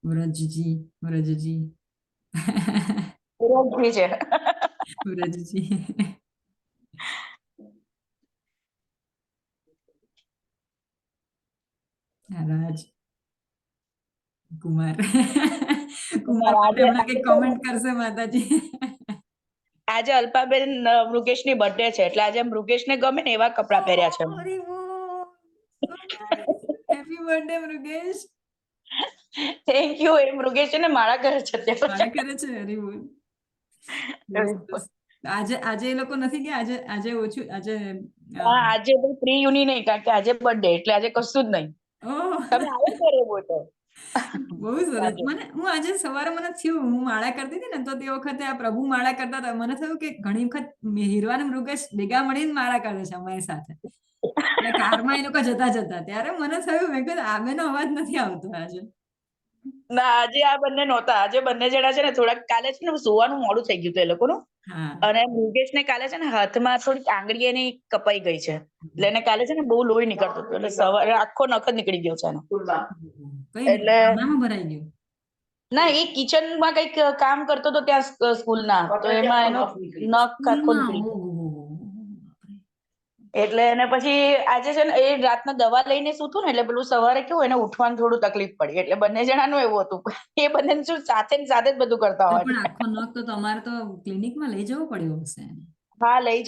વ્રજજી, વ્રજજી. વિરોધી છે. વ્રજજી. રાજ કુમાર. કુમાર આજે હમણાં કઈ કોમેન્ટ કરશે માતાજી. આજે અલ્પાબેન મૃગેશની બર્થડે છે, એટલે આજે મૃગેશને ગમે ને એવા કપડાં પહેર્યા છે. Happy birthday Mrigesh. Thank you. એ મૃગેશ છે ને મારા ઘરે છે અત્યારે. મારા કરે છે. હરી બોલ. આજે આજે એ લોકો નથી ગયા? આજે આજે ઓછું, આજે હા, આજે ફ્રી યુની નહીં, કારણ કે આજે બર્થડે એટલે આજે કશું જ નહીં. ઓહ, તમે આવો ઘરે બોલો. બહુ સરસ. હું આજે સવારે મને થયું, હું માળા કરતી હતી ને તો તે વખતે આ પ્રભુ માળા કરતા હતા, મને થયું કે ઘણી વખત હીરવા અને મૃગેશ ભેગા મળીને માળા કરે છે અમારી સાથે. એટલે કારમાં એ લોકો જતા જતા ત્યારે મને થયું, મેં કીધું આમેનો અવાજ નથી આવતો આજે. ના, આજે આ બંને નહોતા. આજે બંને જણા છે ને થોડાક કાલે છે ને સુવાનું મોડું થઈ ગયું હતું એ લોકોનું. હા, અને મૃગેશને કાલે છે ને હાથમાં થોડીક આંગળી એની કપાઈ ગઈ છે, એટલે એને કાલે છે ને બહુ લોહી નીકળતું હતું, એટલે સવારે આખો નખ જ નીકળી ગયો છે એનો. કઈ રીતે એટલે આમાં ભરાઈ ગયું? ના, એ કિચનમાં કઈક કામ કરતો હતો ત્યાં સ્કૂલના, તો એમાં એનો નખ આખો નીકળી ગયો. એટલે એને પછી આજે છે ને એ રાતના દવા લઈને સૂતું ને, એટલે પેલું સવારે કેવું એને ઉઠવાનું થોડું તકલીફ પડી, એટલે બંને જણાનું એવું હતું. એ બંને શું સાથે ને સાથે જ બધું કરતા હોય. પણ આખો નખ તો તમારે તો ક્લિનિકમાં લઈ જવો પડ્યો હશે. હા, લઈ